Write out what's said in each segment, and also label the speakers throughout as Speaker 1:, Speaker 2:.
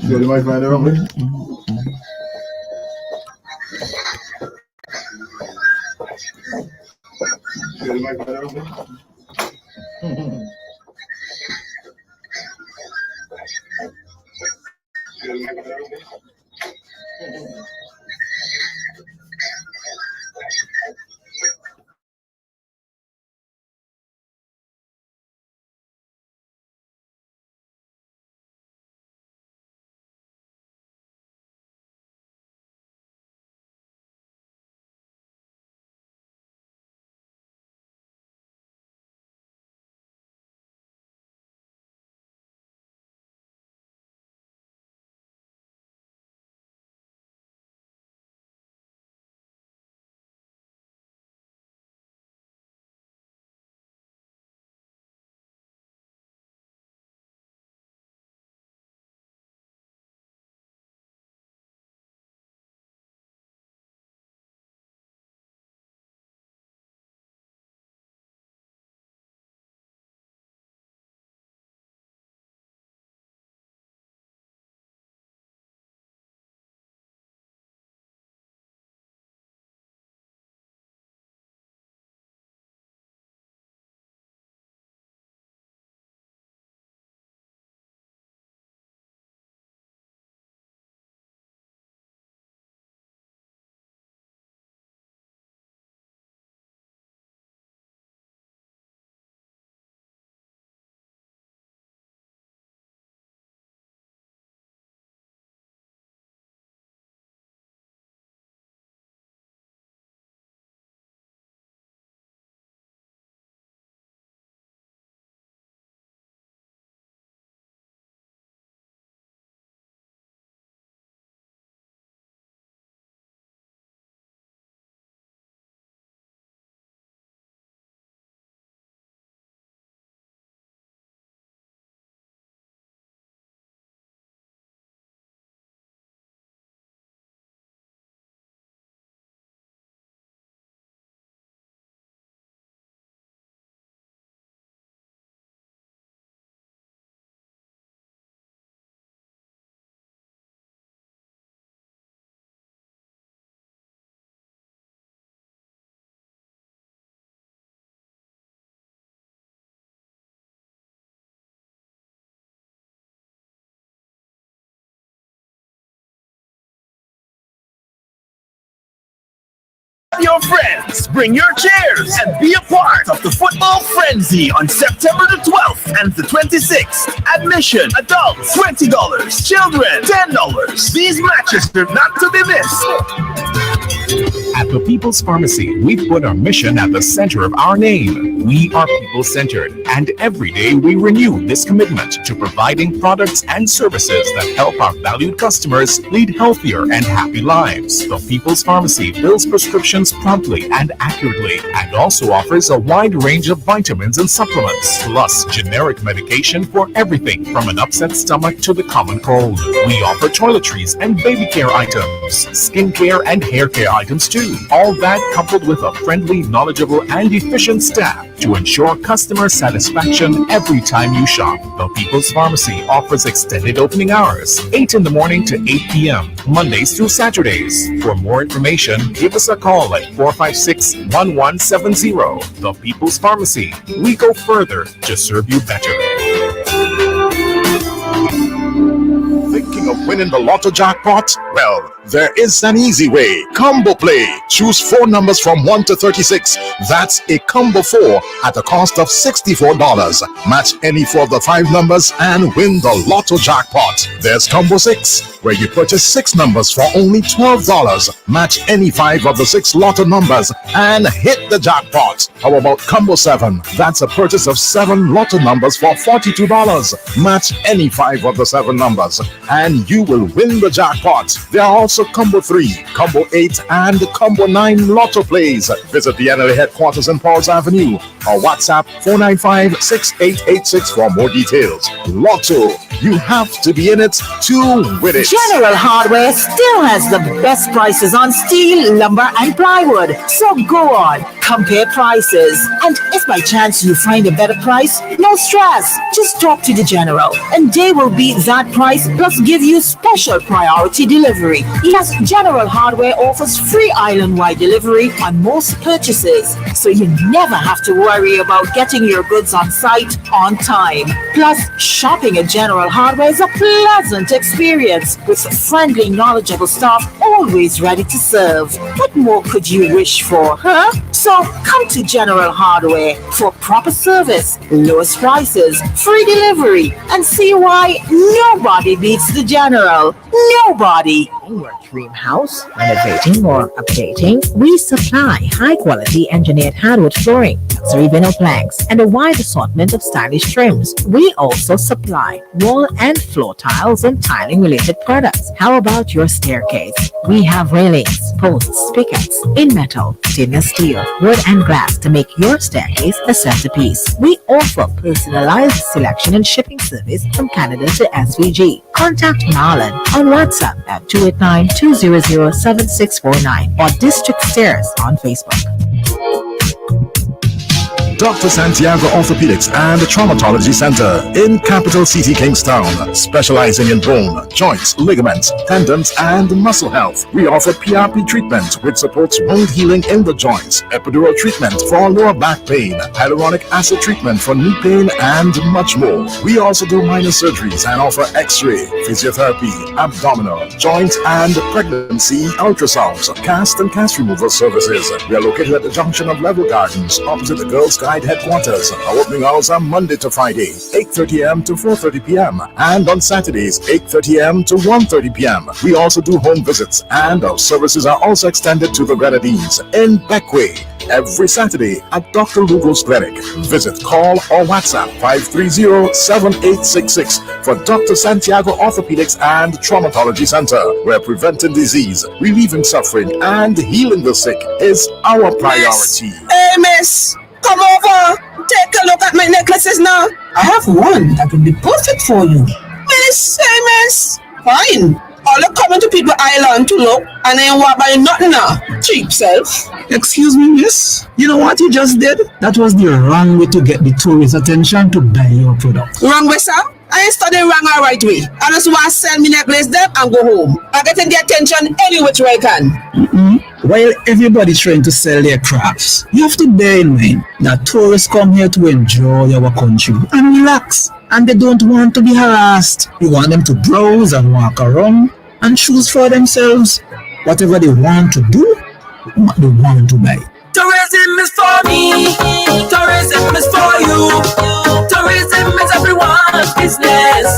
Speaker 1: Yeah, you might find it on me. Yeah, you might find it on me.
Speaker 2: Your friends, bring your chairs, and be a part of the football frenzy on September the 12th and the 26th. Admission, adults $20, children $10. These matches are not to be missed.
Speaker 3: At the People's Pharmacy, we've put our mission at the center of our name. We are people-centered, and every day we renew this commitment to providing products and services that help our valued customers lead healthier and happy lives. The People's Pharmacy fills prescriptions promptly and accurately, and also offers a wide range of vitamins and supplements, plus generic medication for everything from an upset stomach to the common cold. We offer toiletries and baby care items, skin care and hair care items too. All that coupled with a friendly, knowledgeable, and efficient staff to ensure customer satisfaction every time you shop. The People's Pharmacy offers extended opening hours, 8 in the morning to 8 p.m., Mondays through Saturdays. For more information, give us a call at 456-1170. The People's Pharmacy. We go further to serve you better.
Speaker 4: Thinking of winning the Lotto jackpot? Well, there is an easy way. Combo Play. Choose 4 numbers from 1 to 36. That's a combo 4 at a cost of $64. Match any 4 of the 5 numbers and win the Lotto jackpot. There's Combo 6, where you purchase 6 numbers for only $12. Match any 5 of the 6 Lotto numbers and hit the jackpot. How about Combo 7? That's a purchase of 7 Lotto numbers for $42. Match any 5 of the 7 numbers and you will win the jackpot. There are also Combo 3, Combo 8, and Combo 9 Lotto plays. Visit the NLA headquarters in Pauls Avenue or WhatsApp 495-6886 for more details. Lotto, you have to be in it to win it.
Speaker 5: General Hardware still has the best prices on steel, lumber, and plywood. So go on, compare prices. And if by chance you find a better price, no stress. Just talk to the General and they will beat that price plus give you special priority delivery. Yes, General Hardware offers free island-wide delivery on most purchases, so you never have to worry about getting your goods on site on time. Plus, shopping at General Hardware is a pleasant experience with friendly, knowledgeable staff always ready to serve. What more could you wish for, huh? So come to General Hardware for proper service, lowest prices, free delivery, and see why nobody beats the General. Nobody.
Speaker 6: Your dream house, renovating or updating, we supply high-quality engineered hardwood flooring, luxury vinyl planks, and a wide assortment of stylish trims. We also supply wall and floor tiles and tiling-related products. How about your staircase? We have railings, posts, pickets in metal, stainless steel, wood, and glass to make your staircase a centerpiece. We offer personalized selection and shipping service from Canada to SVG. Contact Marlon on WhatsApp at 289-200-7649 or District Stairs on Facebook.
Speaker 4: Dr. Santiago Orthopedics and Traumatology Center in Capital City, Kingstown, specializing in bone, joints, ligaments, tendons, and muscle health. We offer PRP treatment, which supports wound healing in the joints, epidural treatment for lower back pain, hyaluronic acid treatment for knee pain, and much more. We also do minor surgeries and offer X-ray, physiotherapy, abdominal, joint, and pregnancy ultrasounds, cast and cast removal services. We are located at the junction of Level Gardens, opposite the Girls Guide headquarters. Our opening hours are Monday to Friday, 8:30 a.m. to 4:30 p.m. and on Saturdays, 8:30 a.m. to 1:30 p.m. We also do home visits, and our services are also extended to the Grenadines in Beckway every Saturday at Dr. Lugo's Clinic. Visit, call, or WhatsApp 530-7866 for Dr. Santiago Orthopedics and Traumatology Center, where preventing disease, relieving suffering, and healing the sick is our priority.
Speaker 7: Hey, miss! Come over! Take a look at my necklaces now! I have one that will be perfect for you. Miss! Hey, miss! Fine! All the coming to People Island to look and then what buy nothing now? Cheap self.
Speaker 8: Excuse me, miss. You know what you just did? That was the wrong way to get the tourist attention to buy your product.
Speaker 7: Wrong way, sir? I ain't studying wrong or right way. I just want to sell me necklace them and go home. I'm getting the attention any which way I can.
Speaker 8: While everybody's trying to sell their crafts, you have to bear in mind that tourists come here to enjoy our country and relax, and they don't want to be harassed. You want them to browse and walk around and choose for themselves whatever they want to do, what they want to buy.
Speaker 9: Tourism is for me, tourism is for you, tourism is everyone's business.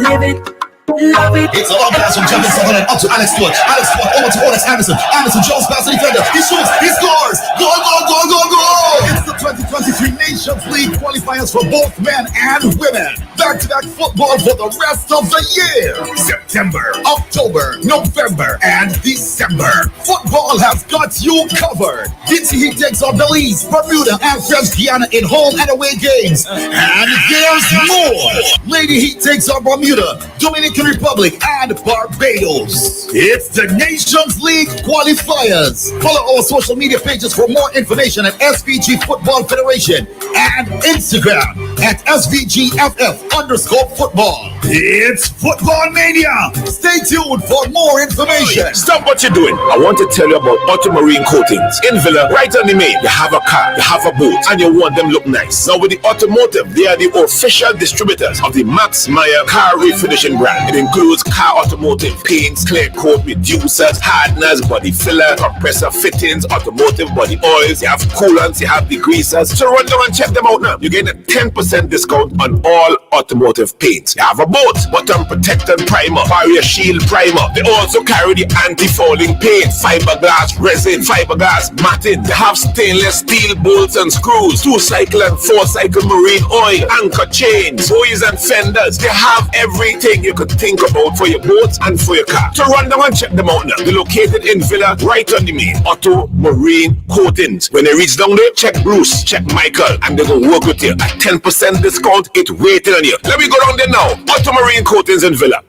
Speaker 9: Live it. Love it.
Speaker 10: It's a long pass from Justin Sutherland up to Alex Stewart. Alex Stewart over to Onyx Anderson. Anderson Jones pass to the defender. He shoots. He scores. Goal, goal, goal, goal, goal. It's the 2023 Nations League qualifiers for both men and women. Back-to-back football for the rest of the year. September, October, November, and December. Football has got you covered. Dixie Heat takes on Belize, Bermuda, and French Guiana in home and away games. And there's more. Lady Heat takes on Bermuda, Dominican Republic, and Barbados. It's the Nations League qualifiers. Follow our social media pages for more information at SVG Football Federation and Instagram at SVGFF_football. It's Football Mania. Stay tuned for more information.
Speaker 11: Stop what you're doing. I want to tell you about Otto Marine Coatings. In Villa, right on the main, you have a car, you have a boat, and you want them look nice. Now with the Automotive, they are the official distributors of the Max Meyer car refinishing brand. It includes car automotive paints, clear coat reducers, hardeners, body filler, compressor fittings, automotive body oils. You have coolants, you have degreasers. So run down and check them out now. You get a 10% discount on all automotive paints. You have a boat, bottom protectant primer, barrier shield primer. They also carry the anti-fouling paint, fiberglass resin, fiberglass matting. They have stainless steel bolts and screws, 2-cycle and 4-cycle marine oil, anchor chains, buoys and fenders. They have everything you could think about for your boats and for your car. So run down and check them out now. They're located in Villa, right on the main. Otto Marine Coatings. When you reach down there, check Bruce, check Michael, and they're gonna work with you. A 10% discount, it's waiting on you. Let me go down there now. Otto Marine Coatings in Villa.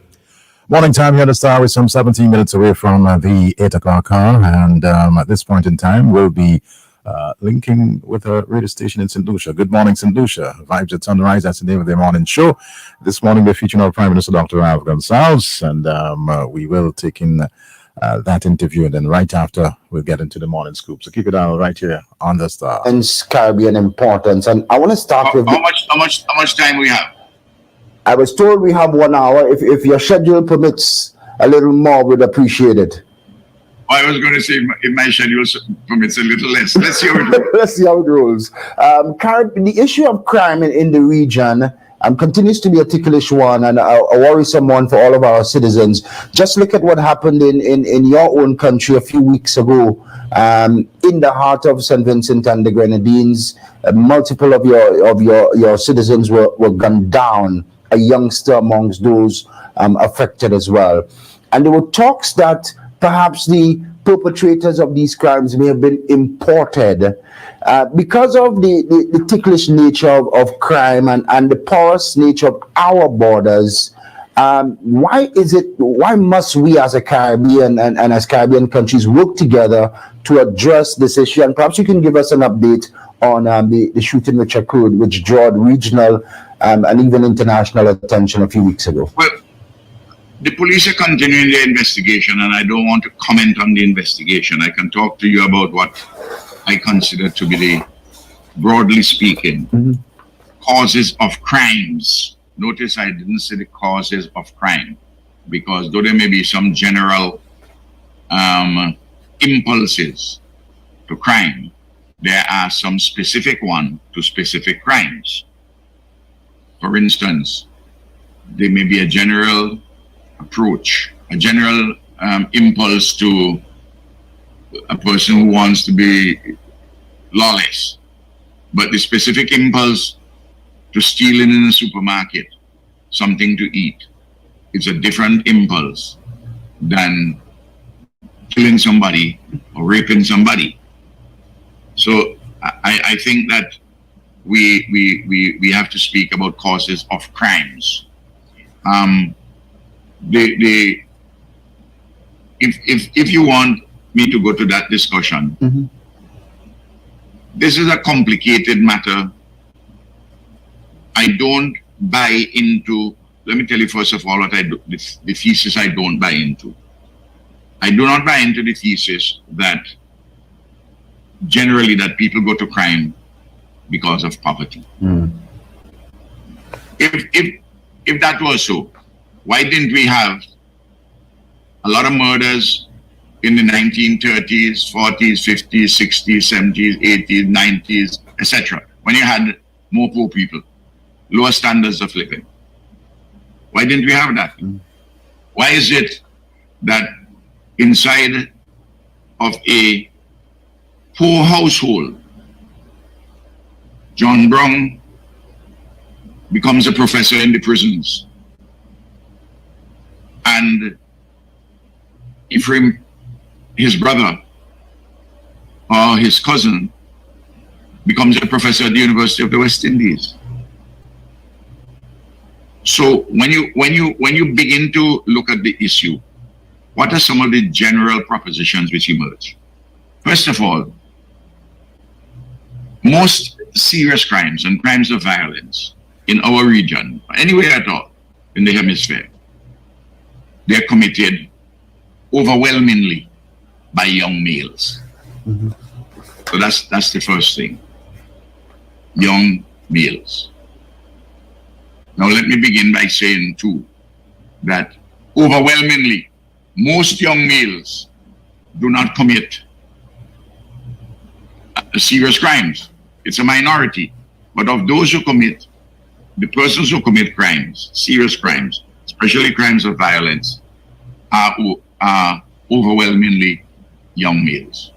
Speaker 4: Morning time here at the Star is some 17 minutes away from the 8 o'clock hour, and at this point in time we'll be linking with a radio station in St. Lucia. Good morning, St. Lucia. Vibes at Sunrise, that's the name of their morning show. This morning we're featuring our Prime Minister, Dr. Ralph Gonsalves, and we will take in that interview, and then right after we'll get into the morning scoop. So keep it on right here on the Star.
Speaker 12: And Caribbean importance. And I want to start with
Speaker 1: how much time we have?
Speaker 12: I was told we have 1 hour. If your schedule permits a little more, we'd appreciate it.
Speaker 1: I was going to say if my schedule permits a little less. Let's see how it goes.
Speaker 12: Let's see how it rolls. The issue of crime in the region continues to be a ticklish one and a worrisome one for all of our citizens. Just look at what happened in your own country a few weeks ago. In the heart of St. Vincent and the Grenadines, multiple of your citizens were gunned down, a youngster amongst those affected as well. And there were talks that perhaps the perpetrators of these crimes may have been imported because of the ticklish nature of crime and the porous nature of our borders. Why must we as a Caribbean and as Caribbean countries work together to address this issue? And perhaps you can give us an update on the shooting which occurred, which drew regional and even international attention a few weeks ago.
Speaker 1: Well, the police are continuing their investigation, and I don't want to comment on the investigation. I can talk to you about what I consider to be the, broadly speaking, causes of crimes. Notice I didn't say the causes of crime, because though there may be some general impulses to crime, there are some specific ones to specific crimes. For instance, there may be a general approach, a general impulse to a person who wants to be lawless, but the specific impulse to steal in a supermarket something to eat, it's a different impulse than killing somebody or raping somebody. So I think that we have to speak about causes of crimes. If you want me to go to that discussion, this is a complicated matter. I don't buy into, let me tell you first of all what I do, the thesis I don't buy into. I do not buy into the thesis that generally that people go to crime because of poverty. If that was so, why didn't we have a lot of murders in the 1930s, 40s, 50s, 60s, 70s, 80s, 90s, etc., when you had more poor people, lower standards of living? Why didn't we have that? Why is it that inside of a poor household, John Brown becomes a professor in the prisons, and Ephraim, his brother or his cousin, becomes a professor at the University of the West Indies? So when you begin to look at the issue, what are some of the general propositions which emerge? First of all, most serious crimes and crimes of violence in our region, anywhere at all in the hemisphere, they're committed overwhelmingly by young males. So that's the first thing. Young males. Now let me begin by saying too that overwhelmingly most young males do not commit serious crimes. It's a minority. But of those who commit, the persons who commit crimes, serious crimes, especially crimes of violence, are overwhelmingly young males.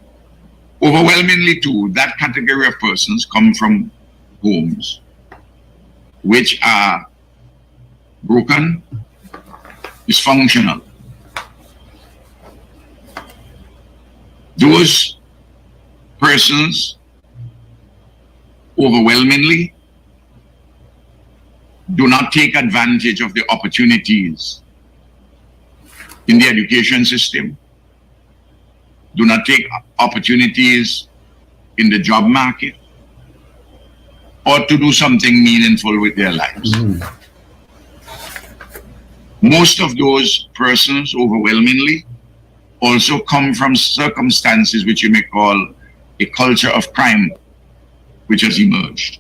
Speaker 1: Overwhelmingly too, that category of persons come from homes which are broken, dysfunctional. Those persons overwhelmingly do not take advantage of the opportunities in the education system, do not take opportunities in the job market, or to do something meaningful with their lives. Most of those persons, overwhelmingly, also come from circumstances which you may call a culture of crime, which has emerged.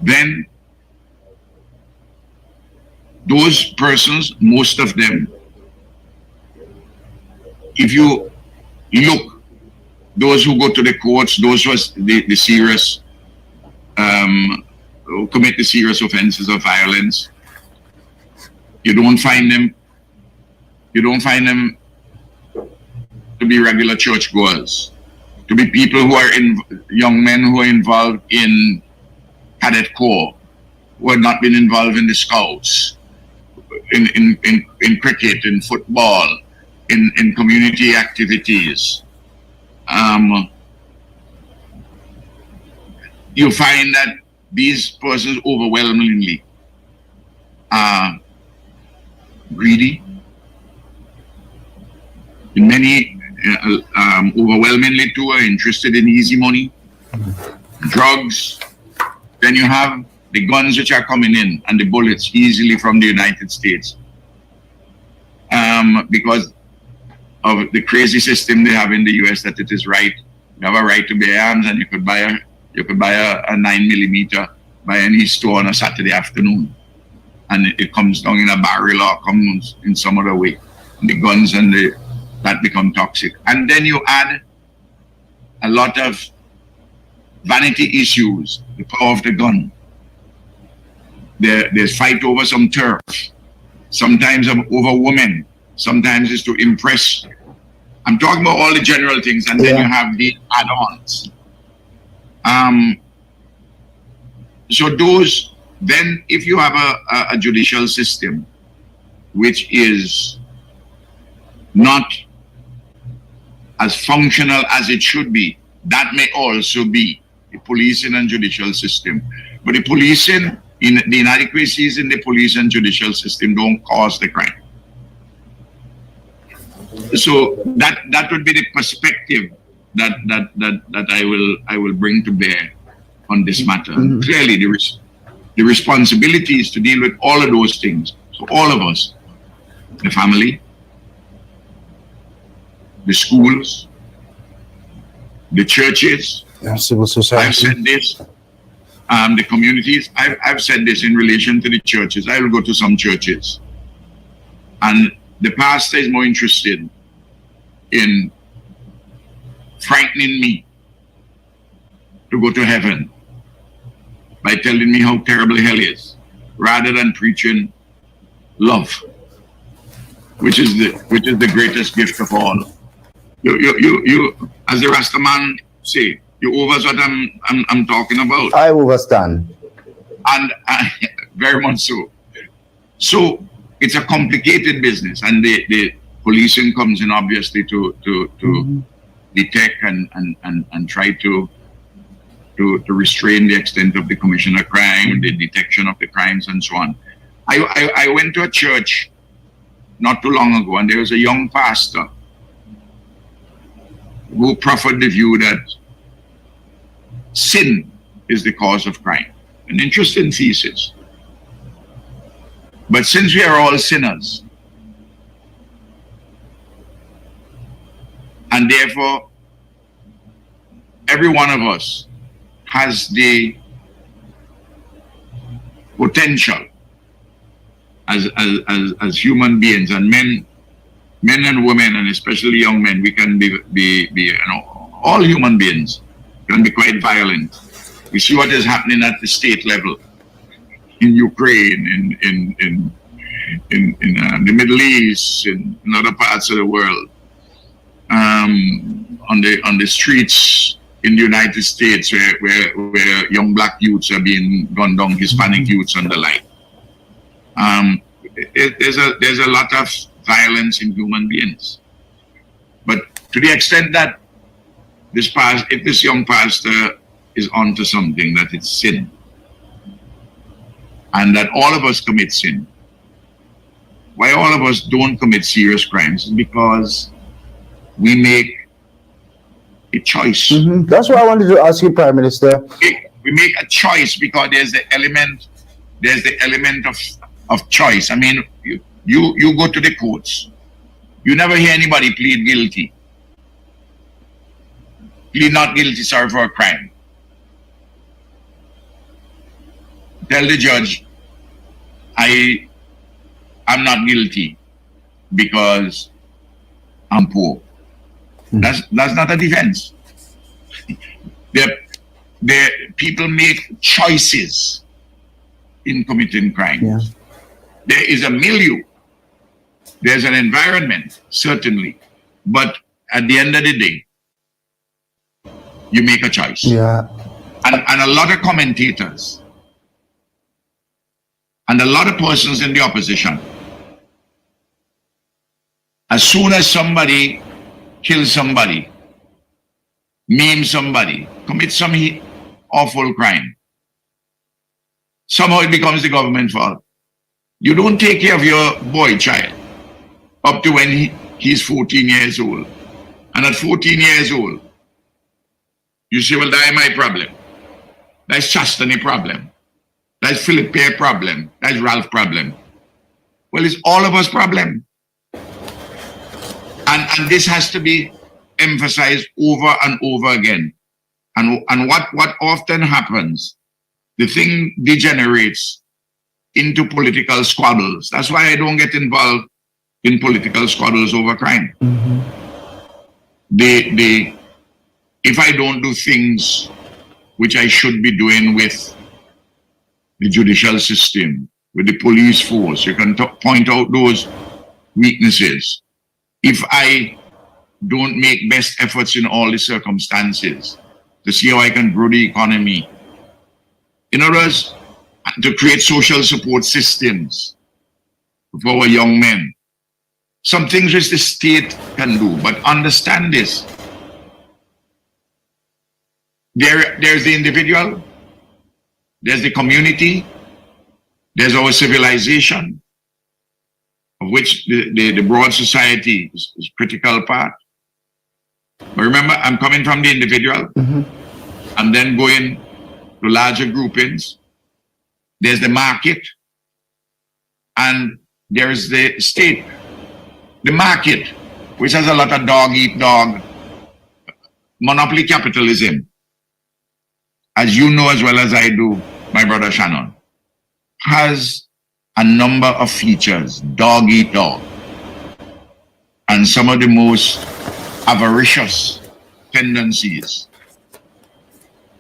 Speaker 1: Then, those persons, most of them, if you look, those who go to the courts, those who are the serious, who commit the serious offenses of violence, you don't find them to be regular churchgoers, to be people who are young men who are involved in cadet corps, who have not been involved in the scouts, in cricket, in football, in community activities. You find that these persons overwhelmingly are greedy. Many overwhelmingly too are interested in easy money, drugs. Then you have the guns which are coming in and the bullets easily from the United States, because of the crazy system they have in the US that it is right. You have a right to bear arms, and you could buy a 9mm by any store on a Saturday afternoon, and it comes down in a barrel or comes in some other way. And the guns and that become toxic. And then you add a lot of vanity issues, the power of the gun. There's fight over some turf, sometimes over women, sometimes it's to impress. I'm talking about all the general things, and then you have the add-ons. So those, then if you have a judicial system which is not as functional as it should be, that may also be the policing and judicial system. But the policing, in the inadequacies in the police and judicial system don't cause the crime. So that would be the perspective that I will bring to bear on this matter. Clearly, the responsibility is to deal with all of those things. So all of us, the family, the schools, the churches,
Speaker 12: civil society.
Speaker 1: I've said this. The communities, I've said this in relation to the churches. I will go to some churches, and the pastor is more interested in frightening me to go to heaven by telling me how terrible hell is, rather than preaching love, which is the greatest gift of all. You as the Rastaman say, you overstand what I'm talking about.
Speaker 12: I understand.
Speaker 1: And very much so. So it's a complicated business, and the policing comes in obviously to detect and try to restrain the extent of the commission of crime, the detection of the crimes, and so on. I went to a church not too long ago, and there was a young pastor who proffered the view that sin is the cause of crime. An interesting thesis. But since we are all sinners, and therefore every one of us has the potential as human beings, and men and women, and especially young men, we can be all human beings can be quite violent. We see what is happening at the state level in Ukraine, in the Middle East, in other parts of the world, on the streets in the United States, where young black youths are being gunned down, Hispanic youths and the like. There's a lot of violence in human beings, but to the extent that if this young pastor is onto something, that it's sin, and that all of us commit sin. Why all of us don't commit serious crimes is because we make a choice.
Speaker 12: That's what I wanted to ask you, Prime Minister.
Speaker 1: We make a choice because there's the element of choice. I mean, you go to the courts. You never hear anybody plead guilty. Plead not guilty, sorry, for a crime. Tell the judge, I'm not guilty because I'm poor. That's not a defense. The people make choices in committing crime.
Speaker 12: Yeah.
Speaker 1: There is a milieu. There's an environment, certainly. But at the end of the day, you make a choice.
Speaker 12: Yeah.
Speaker 1: And a lot of commentators and a lot of persons in the opposition, as soon as somebody kills somebody, maims somebody, commits some awful crime, somehow it becomes the government's fault. You don't take care of your boy child up to when he's 14 years old. And at 14 years old, you say, well, that's my problem. That's Chastany problem. That's Philip Pear problem. That's Ralph problem. Well, it's all of us problem. And this has to be emphasized over and over again. And what often happens, the thing degenerates into political squabbles. That's why I don't get involved in political squabbles over crime. If I don't do things which I should be doing with the judicial system, with the police force, you can point out those weaknesses. If I don't make best efforts in all the circumstances to see how I can grow the economy, in other words, to create social support systems for our young men, some things which the state can do, but understand this. There's the individual, there's the community, there's our civilization, of which the broad society is a critical part. But remember, I'm coming from the individual. I'm then going to larger groupings. There's the market, and there's the state. The market, which has a lot of dog-eat-dog, monopoly capitalism, as you know as well as I do, my brother Shannon, has a number of features, dog-eat-dog, and some of the most avaricious tendencies.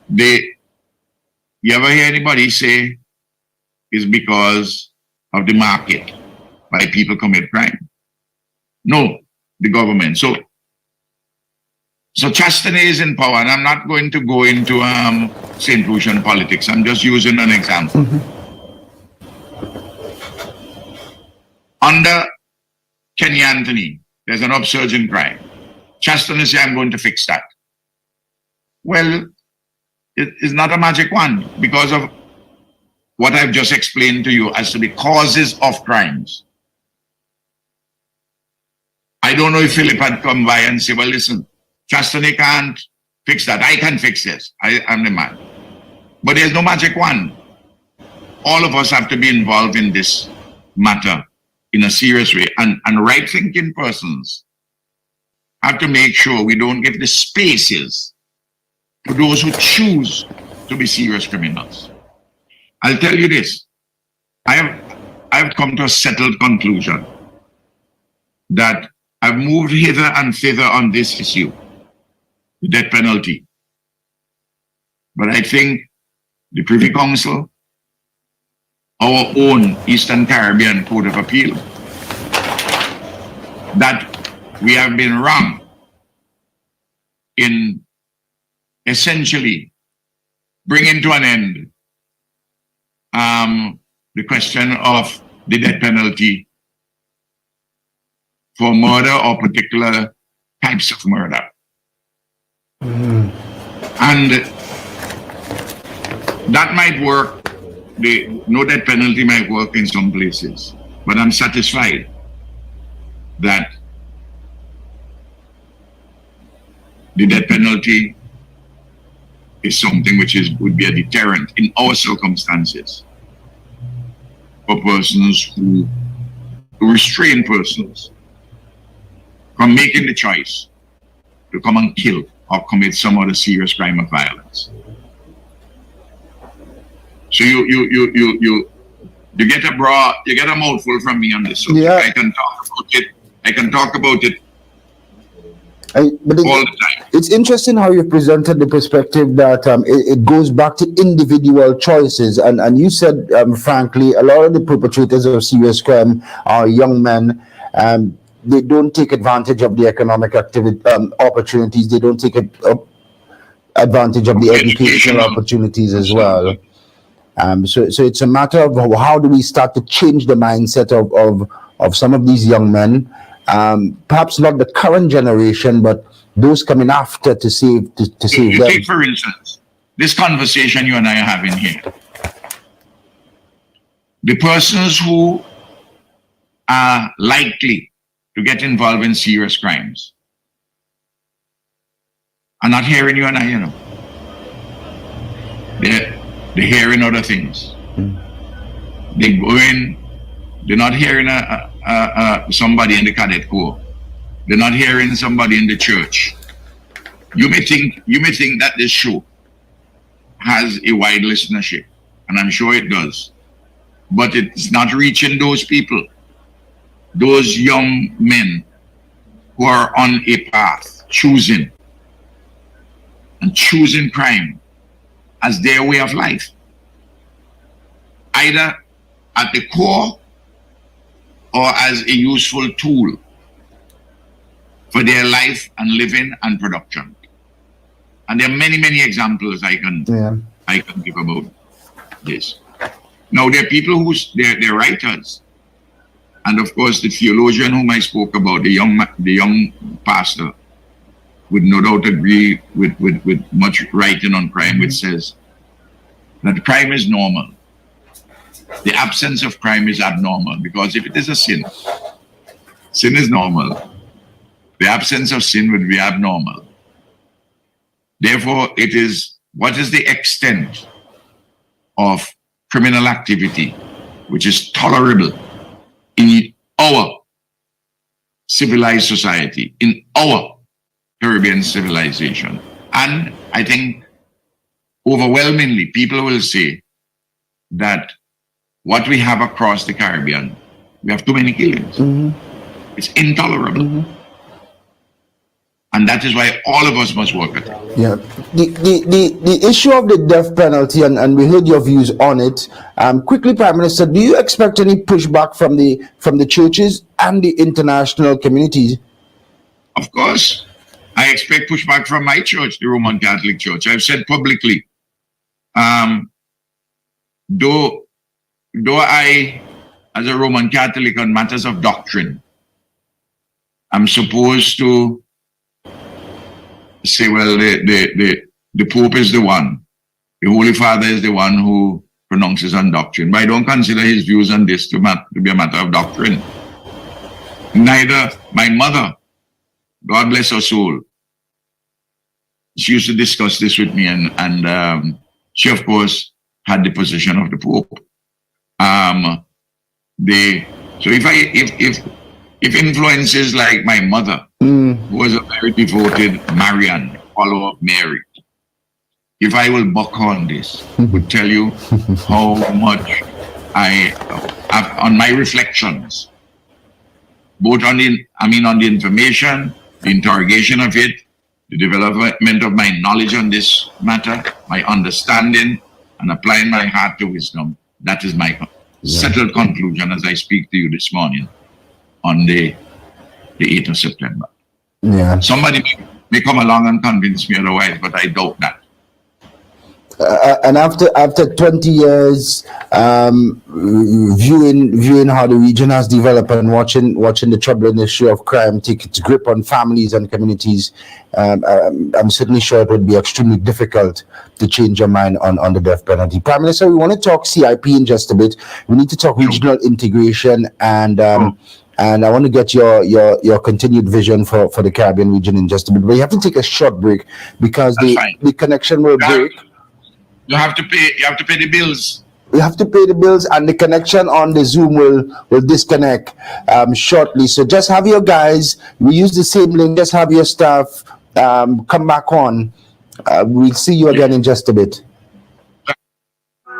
Speaker 1: You ever hear anybody say it's because of the market why people commit crime? No, the government. So Chastany is in power, and I'm not going to go into St. Lucian politics. I'm just using an example. Under Kenny Anthony, there's an upsurge in crime. Chastany says, I'm going to fix that. Well, it's not a magic wand because of what I've just explained to you as to the causes of crimes. I don't know if Philip had come by and said, well, listen, Chastany can't fix that. I can fix this. I'm the man. But there's no magic wand. All of us have to be involved in this matter in a serious way. And right-thinking persons have to make sure we don't give the spaces to those who choose to be serious criminals. I'll tell you this. I have come to a settled conclusion that I've moved hither and thither on this issue, the death penalty. But I think the Privy Council, our own Eastern Caribbean Court of Appeal, that we have been wrong in essentially bringing to an end the question of the death penalty for murder or particular types of murder. And that might work, the no death penalty might work in some places, but I'm satisfied that the death penalty is something which would be a deterrent in our circumstances for persons who restrain persons from making the choice to come and kill or commit some other serious crime of violence. So you get a mouthful from me on this subject.
Speaker 12: Yeah.
Speaker 1: I can talk about it
Speaker 12: But
Speaker 1: all the time.
Speaker 12: it's interesting how you presented the perspective that it goes back to individual choices. And you said, frankly, a lot of the perpetrators of serious crime are young men. They don't take advantage of the economic activity opportunities. They don't take advantage of the educational opportunities as well. So it's a matter of how do we start to change the mindset of some of these young men. Perhaps not the current generation, but those coming after to save them.
Speaker 1: Take, for instance, this conversation you and I are having here. The persons who are likely to get involved in serious crimes are not hearing you and I, They're hearing other things. They go in, they're not hearing somebody in the cadet corps. They're not hearing somebody in the church. You may think that this show has a wide listenership, and I'm sure it does, but it's not reaching those people, those young men who are on a path, choosing crime as their way of life, either at the core or as a useful tool for their life and living and production. And there are many, many examples I can give about this. Now, there are people they're writers. And of course, the theologian whom I spoke about, the young pastor, would no doubt agree with much writing on crime, which says that crime is normal. The absence of crime is abnormal, because if it is a sin, sin is normal. The absence of sin would be abnormal. Therefore, what is the extent of criminal activity which is tolerable in our civilized society, in our Caribbean civilization? And I think overwhelmingly people will say that what we have across the Caribbean, we have too many killings. It's intolerable. And that is why all of us must work at it.
Speaker 12: Yeah. The issue of the death penalty, and we heard your views on it. Quickly, Prime Minister, do you expect any pushback from the churches and the international communities?
Speaker 1: Of course. I expect pushback from my church, the Roman Catholic Church. I've said publicly, though I, as a Roman Catholic, on matters of doctrine, I'm supposed to say, well, the Pope is the one, the Holy Father is the one who pronounces on doctrine. But I don't consider his views on this to be a matter of doctrine. Neither my mother, God bless her soul, she used to discuss this with me, and she, of course, had the position of the Pope. So if influences like my mother, who was a very devoted Marian, follower of Mary, if I will buck on this, would tell you how much on my reflections, both on the information, the interrogation of it, the development of my knowledge on this matter, my understanding, and applying my heart to wisdom. That is my settled conclusion as I speak to you this morning on the 8th of September.
Speaker 12: Yeah.
Speaker 1: Somebody may come along and convince me otherwise, but I doubt that.
Speaker 12: And after 20 years viewing how the region has developed and watching the troubling issue of crime take its grip on families and communities, I'm certainly sure it would be extremely difficult to change your mind on the death penalty. Prime Minister, we want to talk CIP in just a bit. We need to talk regional integration and And I want to get your continued vision for the Caribbean region in just a bit. But you have to take a short break because the connection will break.
Speaker 1: You have to pay the bills.
Speaker 12: You have to pay the bills, and the connection on the Zoom will disconnect shortly. So just have your guys. We use the same link. Just have your staff come back on. We'll see you again in just a bit.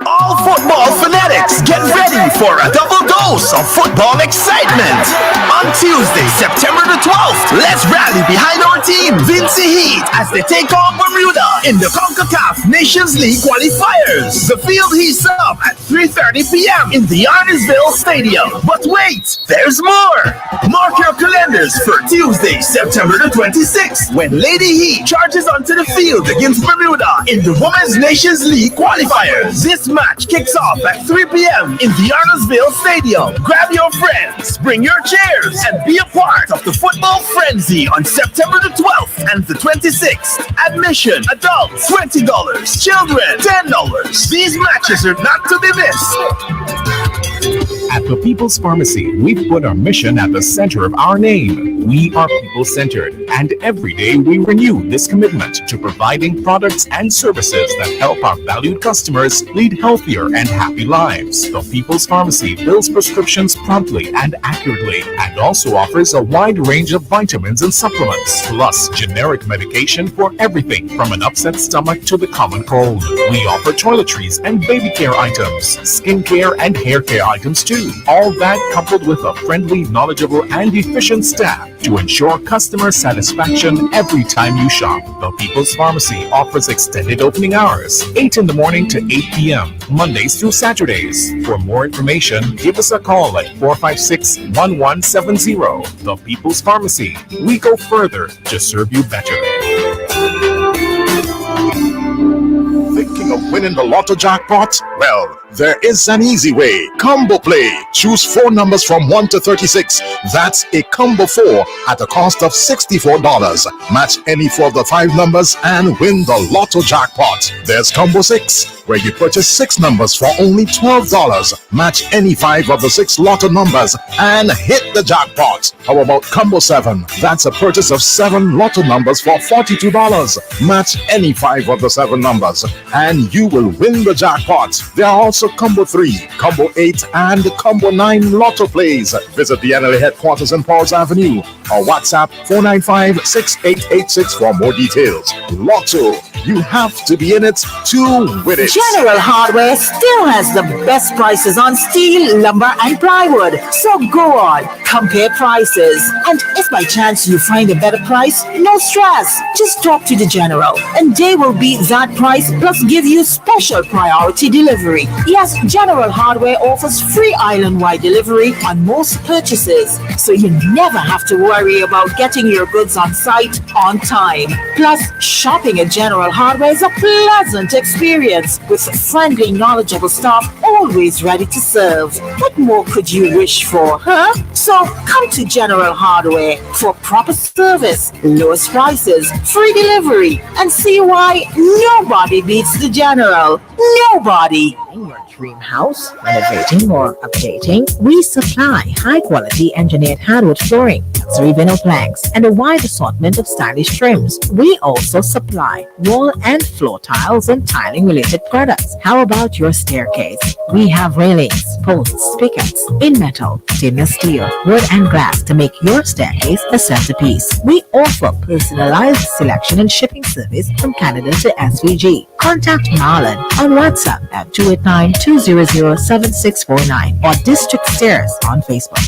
Speaker 2: All football fanatics, get ready for a double dose of football excitement. On Tuesday, September the 12th, let's rally behind our team, Vinci Heat, as they take on Bermuda in the CONCACAF Nations League qualifiers. The field heats up at 3:30 p.m. in the Arnesville Stadium. But wait, there's more. Mark your calendars for Tuesday, September the 26th, when Lady Heat charges onto the field against Bermuda in the Women's Nations League qualifiers. This match kicks off at 3 p.m. in the Arnesville Stadium. Grab your friends, bring your chairs, and be a part of the football frenzy on September the 12th and the 26th. Admission, adults, $20, children, $10. These matches are not to be missed.
Speaker 3: At the People's Pharmacy, we've put our mission at the center of our name. We are people-centered, and every day we renew this commitment to providing products and services that help our valued customers lead healthier and happy lives. The People's Pharmacy fills prescriptions promptly and accurately, and also offers a wide range of vitamins and supplements, plus generic medication for everything from an upset stomach to the common cold. We offer toiletries and baby care items, skincare and hair care items too. All that coupled with a friendly, knowledgeable, and efficient staff to ensure customer satisfaction every time you shop. The People's Pharmacy offers extended opening hours, 8 in the morning to 8 p.m., Mondays through Saturdays. For more information, give us a call at 456-1170. The People's Pharmacy. We go further to serve you better.
Speaker 4: Thinking of winning the Lotto jackpot? Well, there is an easy way. Combo Play. Choose 4 numbers from 1 to 36. That's a combo 4 at a cost of $64. Match any 4 of the 5 numbers and win the Lotto jackpot. There's Combo 6, where you purchase 6 numbers for only $12. Match any 5 of the 6 Lotto numbers and hit the jackpot. How about Combo 7? That's a purchase of 7 Lotto numbers for $42. Match any 5 of the 7 numbers and you will win the jackpot. There are also Combo 3, Combo 8, and Combo 9 Lotto plays. Visit the NLA headquarters in Pauls Avenue or WhatsApp 495-6886 for more details. Lotto, you have to be in it to win it.
Speaker 5: General Hardware still has the best prices on steel, lumber, and plywood. So go on, compare prices. And if by chance you find a better price, no stress. Just talk to the General and they will beat that price plus give you special priority delivery. Yes, General Hardware offers free island-wide delivery on most purchases, so you never have to worry about getting your goods on site on time. Plus, shopping at General Hardware is a pleasant experience with friendly, knowledgeable staff always ready to serve. What more could you wish for, huh? So come to General Hardware for proper service, lowest prices, free delivery, and see why nobody beats the General. Nobody.
Speaker 6: In your dream house, renovating or updating, we supply high-quality engineered hardwood flooring, luxury vinyl planks, and a wide assortment of stylish trims. We also supply wall and floor tiles and tiling-related products. How about your staircase? We have railings, posts, pickets in metal, stainless steel, wood, and glass to make your staircase a centerpiece. We offer personalized selection and shipping service from Canada to SVG. Contact Marlon on WhatsApp at 289-200-7649 or District Stairs on Facebook.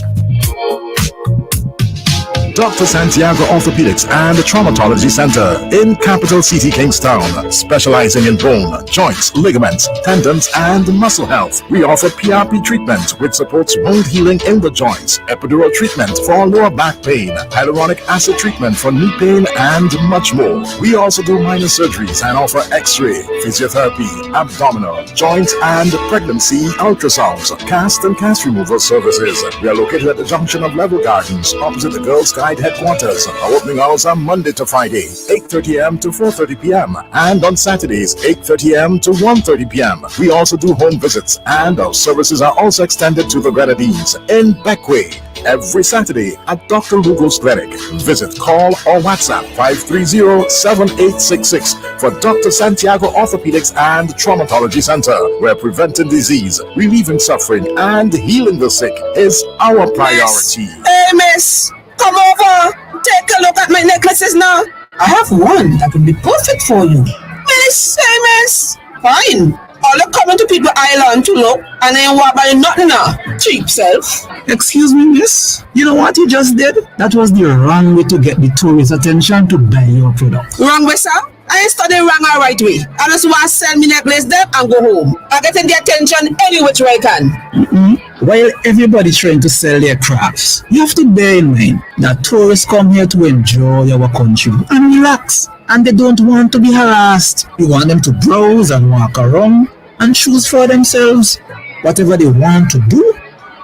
Speaker 4: Dr. Santiago Orthopedics and Traumatology Center in Capital City, Kingstown, specializing in bone, joints, ligaments, tendons, and muscle health. We offer PRP treatment, which supports wound healing in the joints, epidural treatment for lower back pain, hyaluronic acid treatment for knee pain, and much more. We also do minor surgeries and offer X-ray, physiotherapy, abdominal, joint and pregnancy ultrasounds, cast and cast removal services. We are located at the junction of Level Gardens, opposite the Girls Guide headquarters. Our opening hours are Monday to Friday, 8:30 a.m. to 4:30 p.m. and on Saturdays, 8:30 a.m. to 1:30 p.m. We also do home visits and our services are also extended to the Grenadines in Beckway. every Saturday at Dr. Lugo's Clinic. Visit, call, or WhatsApp 530-7866 for Dr. Santiago Orthopedics and Traumatology Center, where preventing disease, relieving suffering, and healing the sick is our priority.
Speaker 7: Hey, miss, come over. Take a look at my necklaces now. I have one that will be perfect for you. Miss, hey, miss. Fine. All the coming to People Island to look, and then what buy nothing now? Cheap self.
Speaker 8: Excuse me, miss. You know what you just did? That was the wrong way to get the tourist attention to buy your product.
Speaker 7: Wrong way, sir? I ain't studying wrong or right way. I just want to sell me necklace them and go home. I getting the attention any which way I can.
Speaker 8: While everybody's trying to sell their crafts, you have to bear in mind that tourists come here to enjoy our country and relax, and they don't want to be harassed. We want them to browse and walk around and choose for themselves whatever they want to do,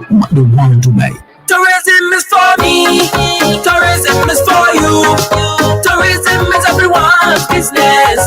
Speaker 8: what they want to buy.
Speaker 9: Tourism is for me. Tourism is for you. Tourism is everyone's business.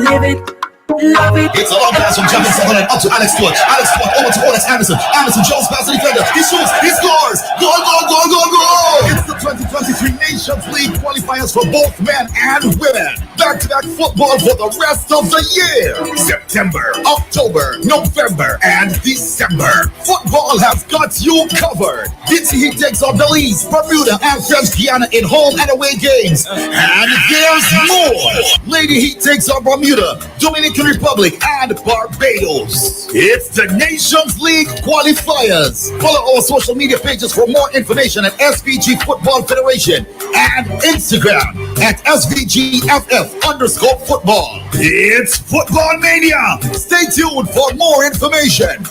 Speaker 9: Live it. Love it.
Speaker 10: It's a long pass from Jonathan Sutherland up to Alex Stewart. Alex Stewart over to Onyx Anderson. Anderson Jones pass the defender. He shoots. He scores. Goal, goal, goal, goal, goal. It's the 2023 Nations League qualifiers for both men and women. Back-to-back football for the rest of the year. September, October, November, and December. Football has got you covered. Vinci Heat takes on Belize, Bermuda, and French Guiana in home and away games. And there's more. Lady Heat takes on Bermuda, Dominican Republic, and Barbados. It's the Nations League qualifiers. Follow our social media pages for more information at SVG Football Federation and Instagram at SVGFF_football. It's Football Mania. Stay tuned for more information.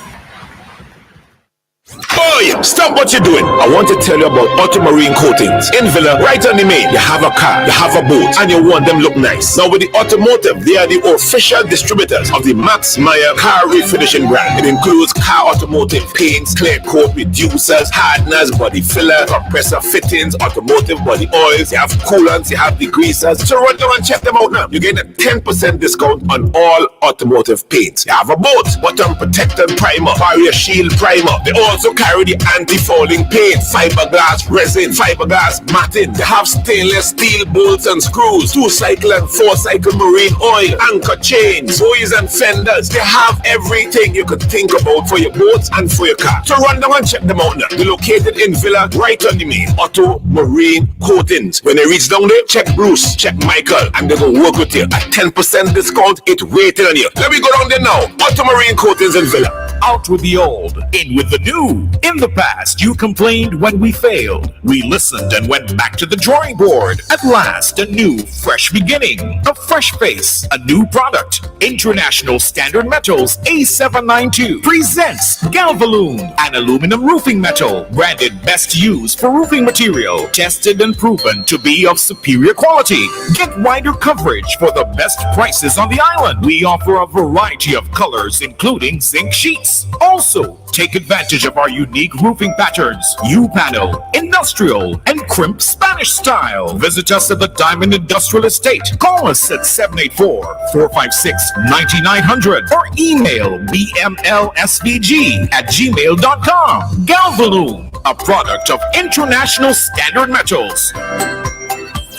Speaker 11: Boy, stop what you're doing. I want to tell you about Automarine Coatings. In Villa, right on the main, you have a car, you have a boat, and you want them look nice. Now with the Automotive, they are the official distributors of the Max Meyer car refinishing brand. It includes car automotive paints, clear coat reducers, hardeners, body filler, compressor fittings, automotive body oils. You have coolants, you have degreasers. So run down and check them out now. You're getting a 10% discount on all automotive paints. You have a boat, bottom protectant primer, barrier shield primer. They also carry the anti-fouling paint, fiberglass resin, fiberglass matting. They have stainless steel bolts and screws, 2-cycle and 4-cycle marine oil, anchor chains, buoys and fenders. They have everything you could think about for your boats and for your car. So run down and check them out now. They're located in Villa, right on the main. Auto Marine Coatings. When they reach down there, check Bruce, check Michael, and they're gonna work with you. A 10% discount, it waiting on you. Let me go down there now. Auto Marine Coatings in Villa.
Speaker 3: Out with the old, in with the new. In the past, you complained when we failed. We listened and went back to the drawing board. At last, a new, fresh beginning. A fresh face, a new product. International Standard Metals A792 presents Galvaloon, an aluminum roofing metal, branded best used for roofing material, tested and proven to be of superior quality. Get wider coverage for the best prices on the island. We offer a variety of colors, including zinc sheets. Also, take advantage of our unique roofing patterns, U-panel, industrial, and crimp Spanish style. Visit us at the Diamond Industrial Estate. Call us at 784-456-9900 or email bmlsvg@gmail.com. Galvaloon, a product of International Standard Metals.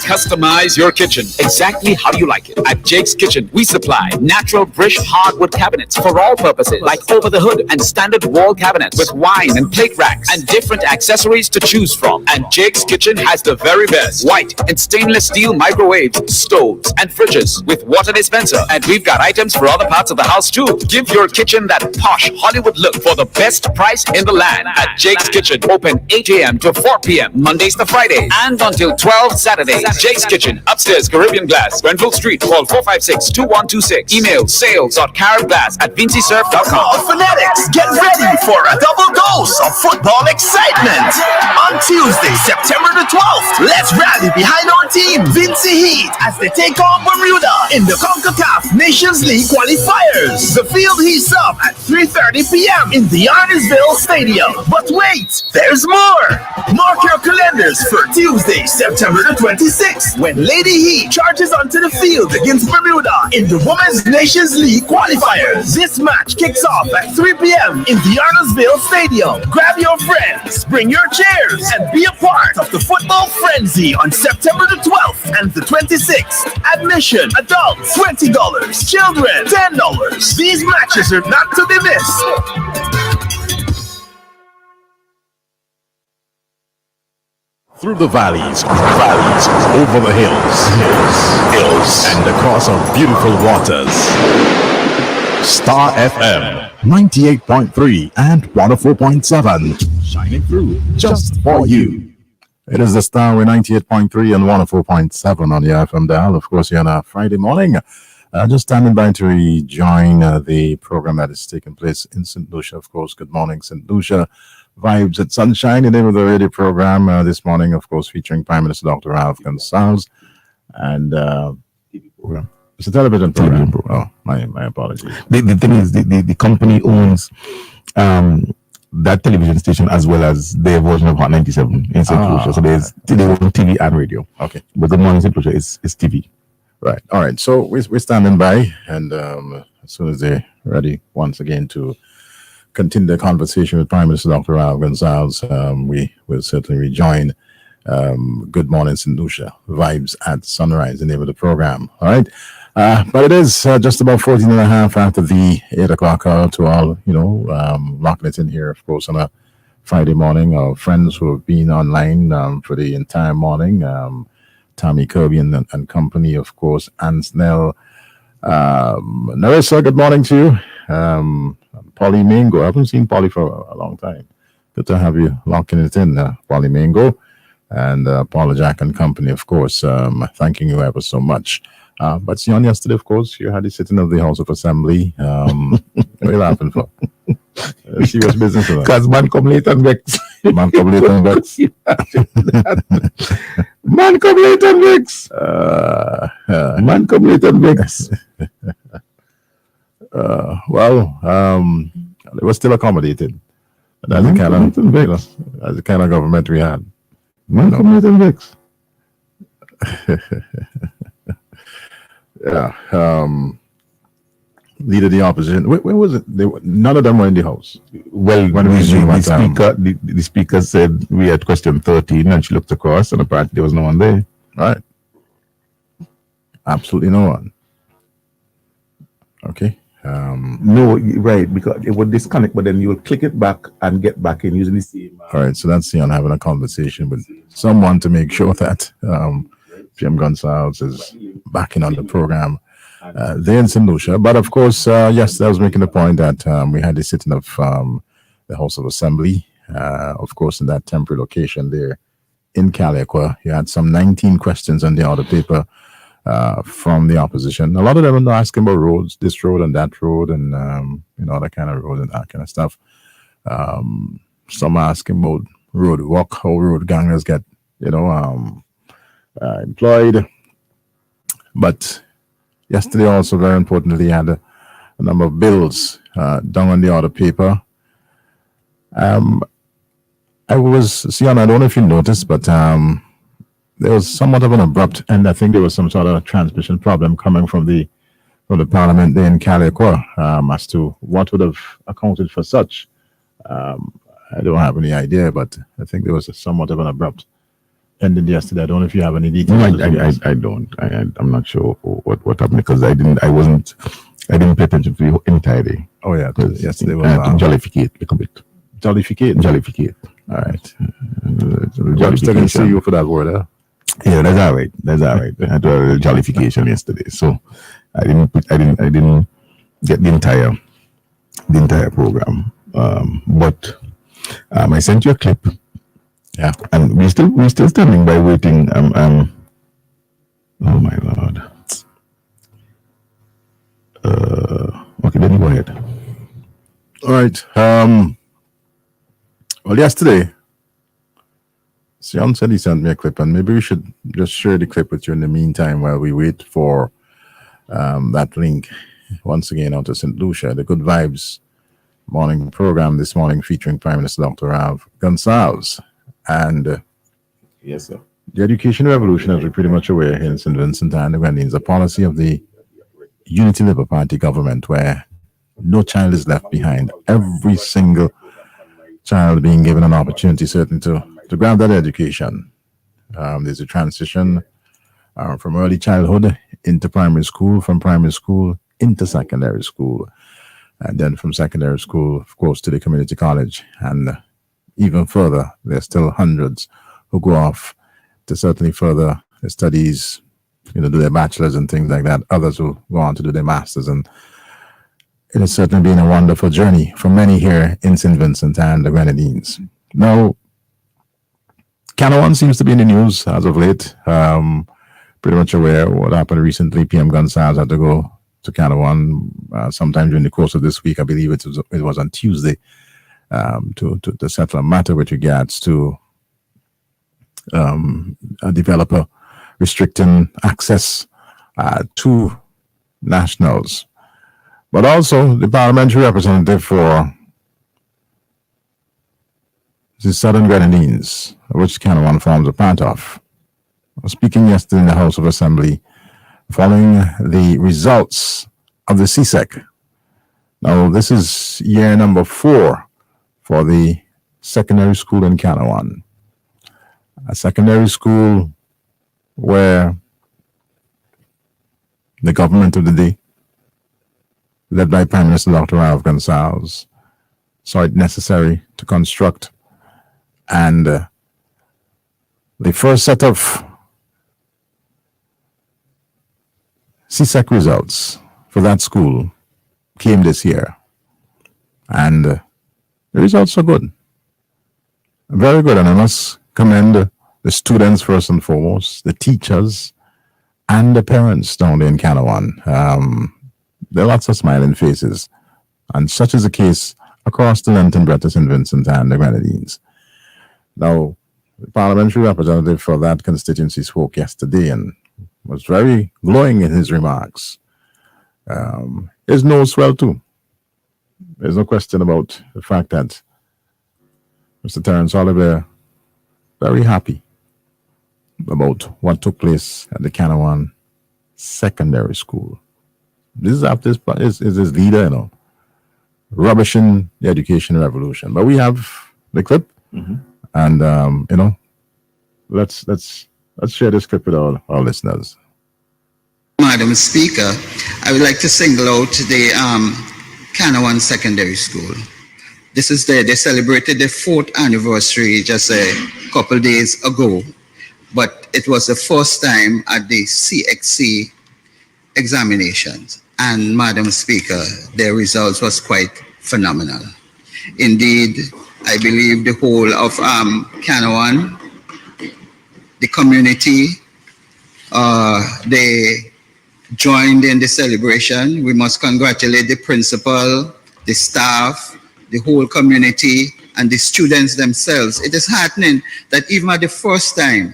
Speaker 13: Customize your kitchen exactly how you like it. At Jake's Kitchen, we supply natural British hardwood cabinets for all purposes, like over the hood and standard wall cabinets with wine and plate racks and different accessories to choose from. And Jake's Kitchen has the very best white and stainless steel microwaves, stoves, and fridges with water dispenser. And we've got items for other parts of the house too. Give your kitchen that posh Hollywood look for the best price in the land. At Jake's Kitchen, open 8 a.m. to 4 p.m. Mondays to Fridays and until 12 Saturdays. Jake's Kitchen, upstairs, Caribbean Glass, Grenville Street. Call 456-2126. Email sales.caribglass@vincisurf.com.
Speaker 2: Football fanatics, get ready for a double dose of football excitement. On Tuesday, September the 12th, let's rally behind our team, Vinci Heat, as they take on Bermuda in the CONCACAF Nations League qualifiers. The field heats up at 3:30 p.m. in the Arnesville Stadium. But wait, there's more! Mark your calendars for Tuesday, September the 26th, when Lady Heat charges onto the field against Bermuda in the Women's Nations League qualifiers. This match kicks off at 3 p.m. in the Arnesville Stadium. Grab your friends, bring your chairs, and be a part of the football frenzy on September the 12th and the 26th. Admission, adults, $20. Children, $10. These matches are not to be missed.
Speaker 4: Through the valleys, over the hills, and across our beautiful waters. Star FM 98.3 and 104.7, shining through just for you. It is the Star with 98.3 and 104.7 on the FM dial. Of course, here on a Friday morning. Just standing by to rejoin the program that is taking place in St. Lucia. Of course, good morning, St. Lucia. Vibes at Sunshine, the name of the radio program this morning, of course, featuring Prime Minister Dr. Ralph Gonsalves. And it's a television program. Oh, my apologies.
Speaker 14: The thing is, the company owns that television station as well as their version of Hot 97 in St. Lucia. So they own TV and radio.
Speaker 4: Okay.
Speaker 14: But Good Morning St. Lucia is TV.
Speaker 4: Right. All right. So we're standing by, and as soon as they're ready once again to continue the conversation with Prime Minister Dr. Ralph Gonsalves, we will certainly rejoin Good Morning St. Lucia, Vibes at Sunrise, the name of the program. All right. But it is just about 14 and a half after the 8 o'clock hour to all, locking it in here, of course, on a Friday morning. Our friends who have been online for the entire morning, Tommy Kirby and company, of course, Ansnell. Narissa, good morning to you. Polly Mango, I haven't seen Polly for a long time. Good to have you locking it in, Polly Mango. And Paula Jack and company, of course, thanking you ever so much. But Sion, yesterday, of course, you had the sitting of the House of Assembly. What are you laughing for? Serious business.
Speaker 14: Because man come late and vex.
Speaker 4: Man come late and vex.
Speaker 14: Man come late and vex. Man come late and vex.
Speaker 4: It was still accommodated. That's the kind of government we had.
Speaker 14: Man come late and vex.
Speaker 4: Yeah. Leader of the opposition. When was it? None of them were in the house.
Speaker 14: Well, when the speaker said we had question 13, and she looked across, and apparently there was no one there.
Speaker 4: Right. Absolutely no one. Okay.
Speaker 14: No, right, because it would disconnect, but then you will click it back and get back in using the same.
Speaker 4: All right, so that's Sion having a conversation with someone to make sure that PM Gonsalves is backing on the program there in St. Lucia. But of course, yes, I was making the point that we had the sitting of the House of Assembly, of course, in that temporary location there in Caliacua. You had some 19 questions on the order paper from the opposition. A lot of them are asking about roads, this road and that road, and that kind of road and that kind of stuff. Some are asking about road walk, how road gangers get, employed. But yesterday also, very importantly, had a number of bills down on the order paper. Sion, I don't know if you noticed, but there was somewhat of an abrupt end. I think there was some sort of transmission problem coming from the parliament there in Caliacua as to what would have accounted for such. I don't have any idea, but I think there was somewhat of an abrupt ending yesterday. I don't know if you have any details.
Speaker 14: No, I don't. I'm not sure what happened because I didn't pay attention to the entire day.
Speaker 4: Oh yeah, yesterday was
Speaker 14: jollificate a little bit.
Speaker 4: Jollificate. All right. I'm still gonna see you for that word, huh?
Speaker 14: Yeah, that's all right. I had a jollification yesterday, so I didn't get the entire program. But I sent you a clip.
Speaker 4: Yeah,
Speaker 14: and we're still standing by waiting. Oh my Lord. Okay, then you go ahead.
Speaker 4: All right. Well, yesterday, Sion said he sent me a clip, and maybe we should just share the clip with you in the meantime while we wait for that link once again out to St. Lucia, the Good Vibes
Speaker 14: morning program this morning featuring Prime Minister Dr. Rav Gonsalves. And
Speaker 15: yes, sir.
Speaker 14: The education revolution, as we're pretty much aware here in St. Vincent and the Grenadines, a policy of the Unity Labour Party government where no child is left behind. Every single child being given an opportunity, certainly to grab that education. There's a transition from early childhood into primary school, from primary school into secondary school, and then from secondary school, of course, to the community college. And even further, there's still hundreds who go off to certainly further their studies, do their bachelor's and things like that. Others will go on to do their master's. And it has certainly been a wonderful journey for many here in St. Vincent and the Grenadines. Now, Canawan seems to be in the news as of late. Pretty much aware of what happened recently. PM Gonsalves had to go to Canawan sometime during the course of this week. I believe it was on Tuesday to settle a matter with regards to a developer restricting access to nationals. But also the parliamentary representative for the Southern Grenadines, which Canawan forms a part of, was speaking yesterday in the House of Assembly following the results of the CSEC. Now, this is year number 4 for the secondary school in Canawan. A secondary school where the government of the day, led by Prime Minister Dr. Rav Gonsalves, saw it necessary to construct. And the first set of CSEC results for that school came this year. And the results are good. Very good. And I must commend the students first and foremost, the teachers, and the parents down there in Canawan. There are lots of smiling faces. And such is the case across the length and breadth of St. Vincent and the Grenadines. Now, the parliamentary representative for that constituency spoke yesterday and was very glowing in his remarks. His nose swelled too. There's no question about the fact that Mr. Terence Oliver very happy about what took place at the Canawan Secondary School. This is after his leader, rubbishing the education revolution. But we have the clip, and let's share this clip with our listeners.
Speaker 16: Madam Speaker, I would like to single out the Canawan Secondary School. They celebrated their 4th anniversary just a couple days ago, but it was the first time at the CXC examinations. And Madam Speaker, their results was quite phenomenal. Indeed, I believe the whole of Canawan, the community, they joined in the celebration. We must congratulate the principal, the staff, the whole community, and the students themselves. It is heartening that even at the first time,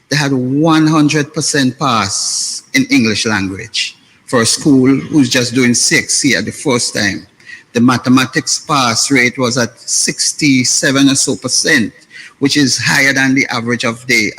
Speaker 16: they had 100% pass in English language. For a school who's just doing 6C at the first time, the mathematics pass rate was at 67 or so %, which is higher than the average of the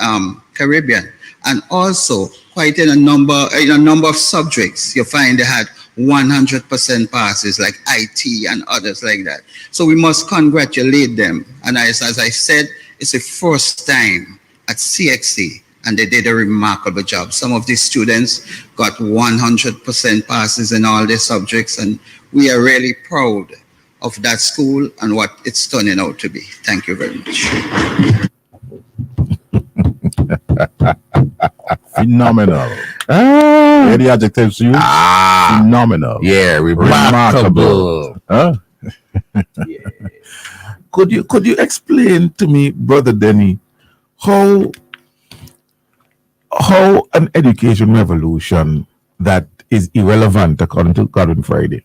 Speaker 16: Caribbean. And also, quite in a number of subjects, you find they had 100% passes, like IT and others like that. So we must congratulate them. And as I said, it's the first time at CXC, and they did a remarkable job. Some of these students got 100% passes in all their subjects, and we are really proud of that school and what it's turning out to be. Thank you very much.
Speaker 14: Phenomenal. Any adjectives to use? Phenomenal.
Speaker 15: Yeah, remarkable.
Speaker 14: Huh?
Speaker 15: Yeah. Could you explain to me, Brother Denny, how an education revolution that is irrelevant, according to Gordon Friday?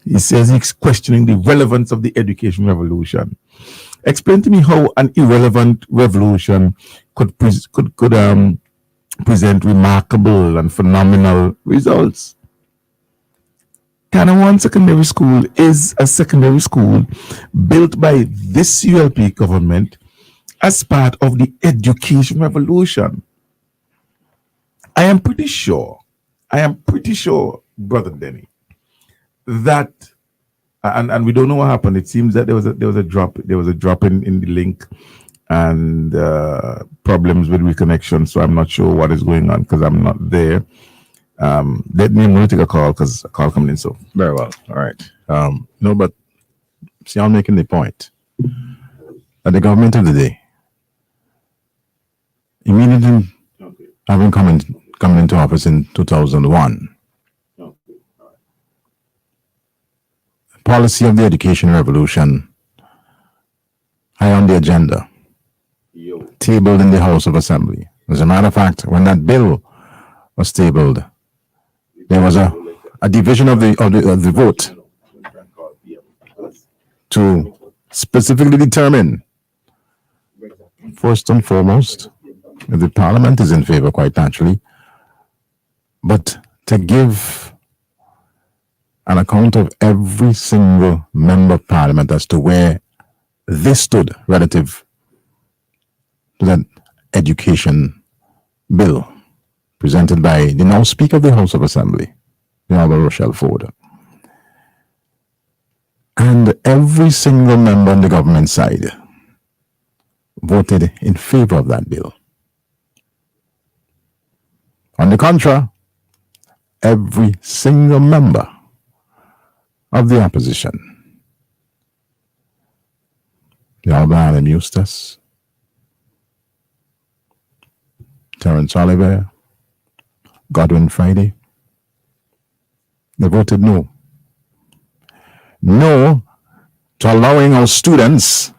Speaker 15: He says he's questioning the relevance of the education revolution. Explain to me how an irrelevant revolution could present remarkable and phenomenal results. Canawan Secondary School is a secondary school built by this ULP government as part of the education revolution. I am pretty sure, Brother Denny, that and we don't know what happened. It seems that there was a drop in the link and problems with reconnection. So I'm not sure what is going on because I'm not there. Let me take a call because a call coming in. So
Speaker 17: very well. All right. No, but see, I'm making the point that the government of the day, immediately having come into office in 2001, policy of the education revolution high on the agenda, tabled in the House of Assembly. As a matter of fact, when that bill was tabled, there was a division of the vote to specifically determine, first and foremost, if the Parliament is in favor, quite naturally, but to give an account of every single member of Parliament as to where they stood relative to that education bill presented by the now Speaker of the House of Assembly, the Honorable Rochelle Ford. And every single member on the government side voted in favor of that bill. On the contrary, every single member of the opposition, the Honorable Adam Eustace, Terence Oliver, Godwin Friday, they voted no. No to allowing our students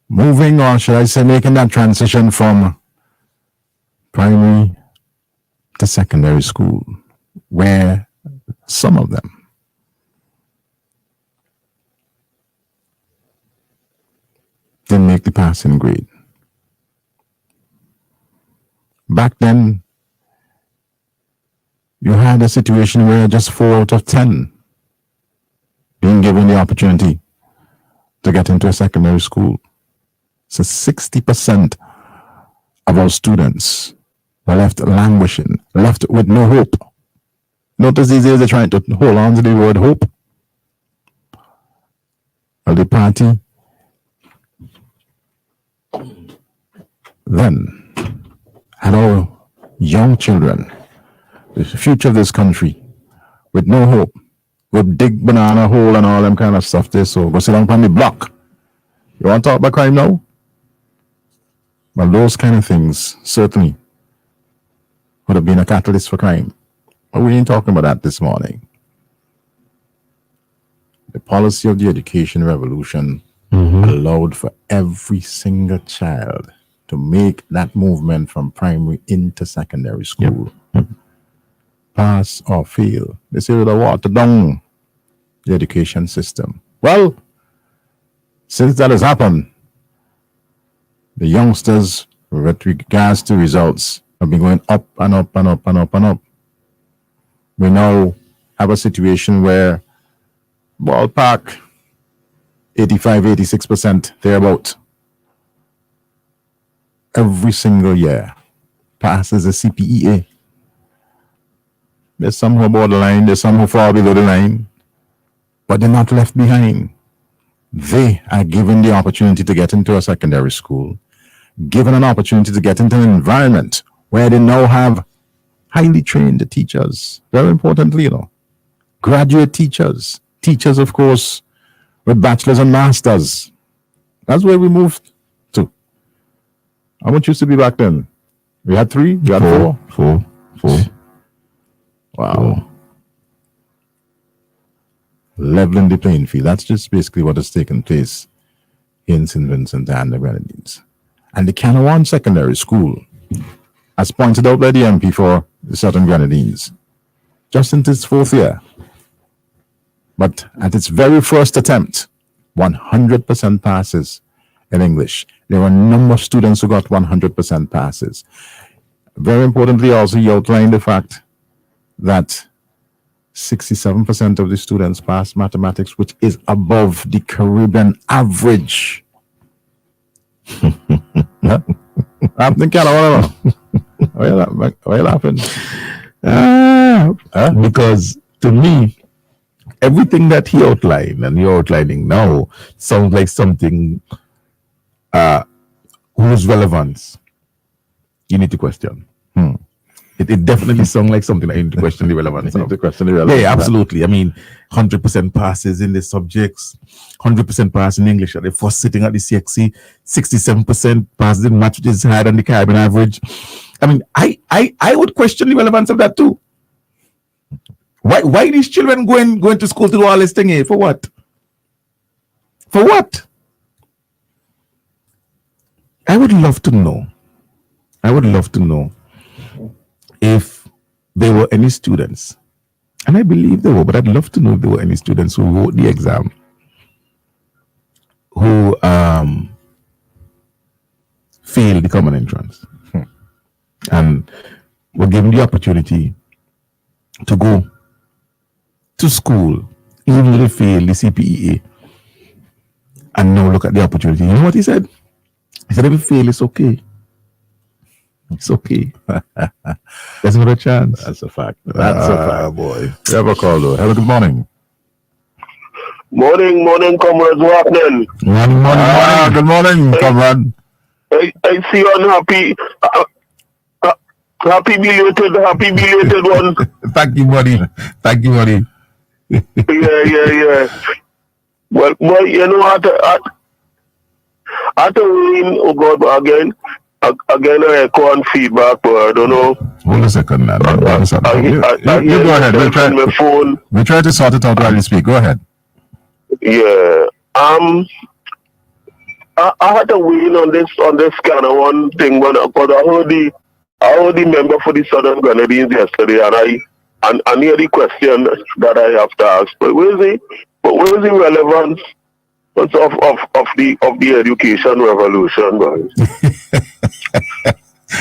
Speaker 17: moving, or should I say making that transition from primary to secondary school, where some of them didn't make the passing grade. Back then, you had a situation where just 4 out of 10 being given the opportunity to get into a secondary school. So 60% of our students were left languishing, left with no hope. Notice these days they're trying to hold on to the word hope. Well, the party then had our young children, the future of this country, with no hope, with dig banana hole and all them kind of stuff there. So go sit down on the block. You want to talk about crime now? Well, those kind of things certainly would have been a catalyst for crime. But we ain't talking about that this morning. The policy of the education revolution allowed for every single child to make that movement from primary into secondary school. Pass or fail. They say they water down the education system. Well, since that has happened, the youngsters, with regards to results, have been going up and up and up and up and up. We now have a situation where ballpark 85-86% thereabout every single year passes a CPEA. There's some who are borderline, there's some who fall below the line, but they're not left behind. They are given the opportunity to get into a secondary school, given an opportunity to get into an environment where they now have highly trained teachers. Very importantly, graduate teachers. Teachers, of course, with bachelors and masters. That's where we moved to. How much used to be back then? We had 3? We had 4? 4. Wow. Leveling the playing field. That's just basically what has taken place in St. Vincent and the Grenadines. And the Canawan Secondary School, as pointed out by the MP for the Southern Grenadines, just into its 4th year. But at its very first attempt, 100% passes in English. There were a number of students who got 100% passes. Very importantly, also, he outlined the fact that 67% of the students pass mathematics, which is above the Caribbean average. I'm thinking, whatever. Why you laughing?
Speaker 15: Because to me, everything that he outlined and you're outlining now sounds like something whose relevance you need to question. It definitely sounds like something that you need to question the relevance of. Yeah, absolutely. I mean, 100% passes in the subjects, 100% pass in English. They're first sitting at the CXC, 67% passes in math, which is higher than the Caribbean average. I mean, I would question the relevance of that too. Why these children going to school to do all this thing here? For what? For what? I would love to know if there were any students, and I believe there were, but I'd love to know if there were any students who wrote the exam who failed the common entrance and were given the opportunity to go to school, even though they failed the CPEA, and now look at the opportunity. You know what he said? He said, if you fail, it's okay. It's okay. There's another chance.
Speaker 17: That's a fact. That's a fact.
Speaker 15: Boy.
Speaker 17: We have a call though. Hello, good morning.
Speaker 18: Morning, comrades. What happening?
Speaker 15: Morning.
Speaker 17: Good morning, comrade.
Speaker 18: I see you unhappy. Happy belated one.
Speaker 15: Thank you, buddy.
Speaker 18: Yeah. Well, you know, after win, oh God, again, I echo and feedback, but I don't know.
Speaker 15: Hold a second, man.
Speaker 17: You go ahead. We'll try to sort it out while you speak. Go ahead.
Speaker 18: Yeah. I had to win on this kind of one thing, but I heard the member for the Southern Grenadines yesterday, and I hear the question that I have to ask. But where is the relevance of the education revolution, guys?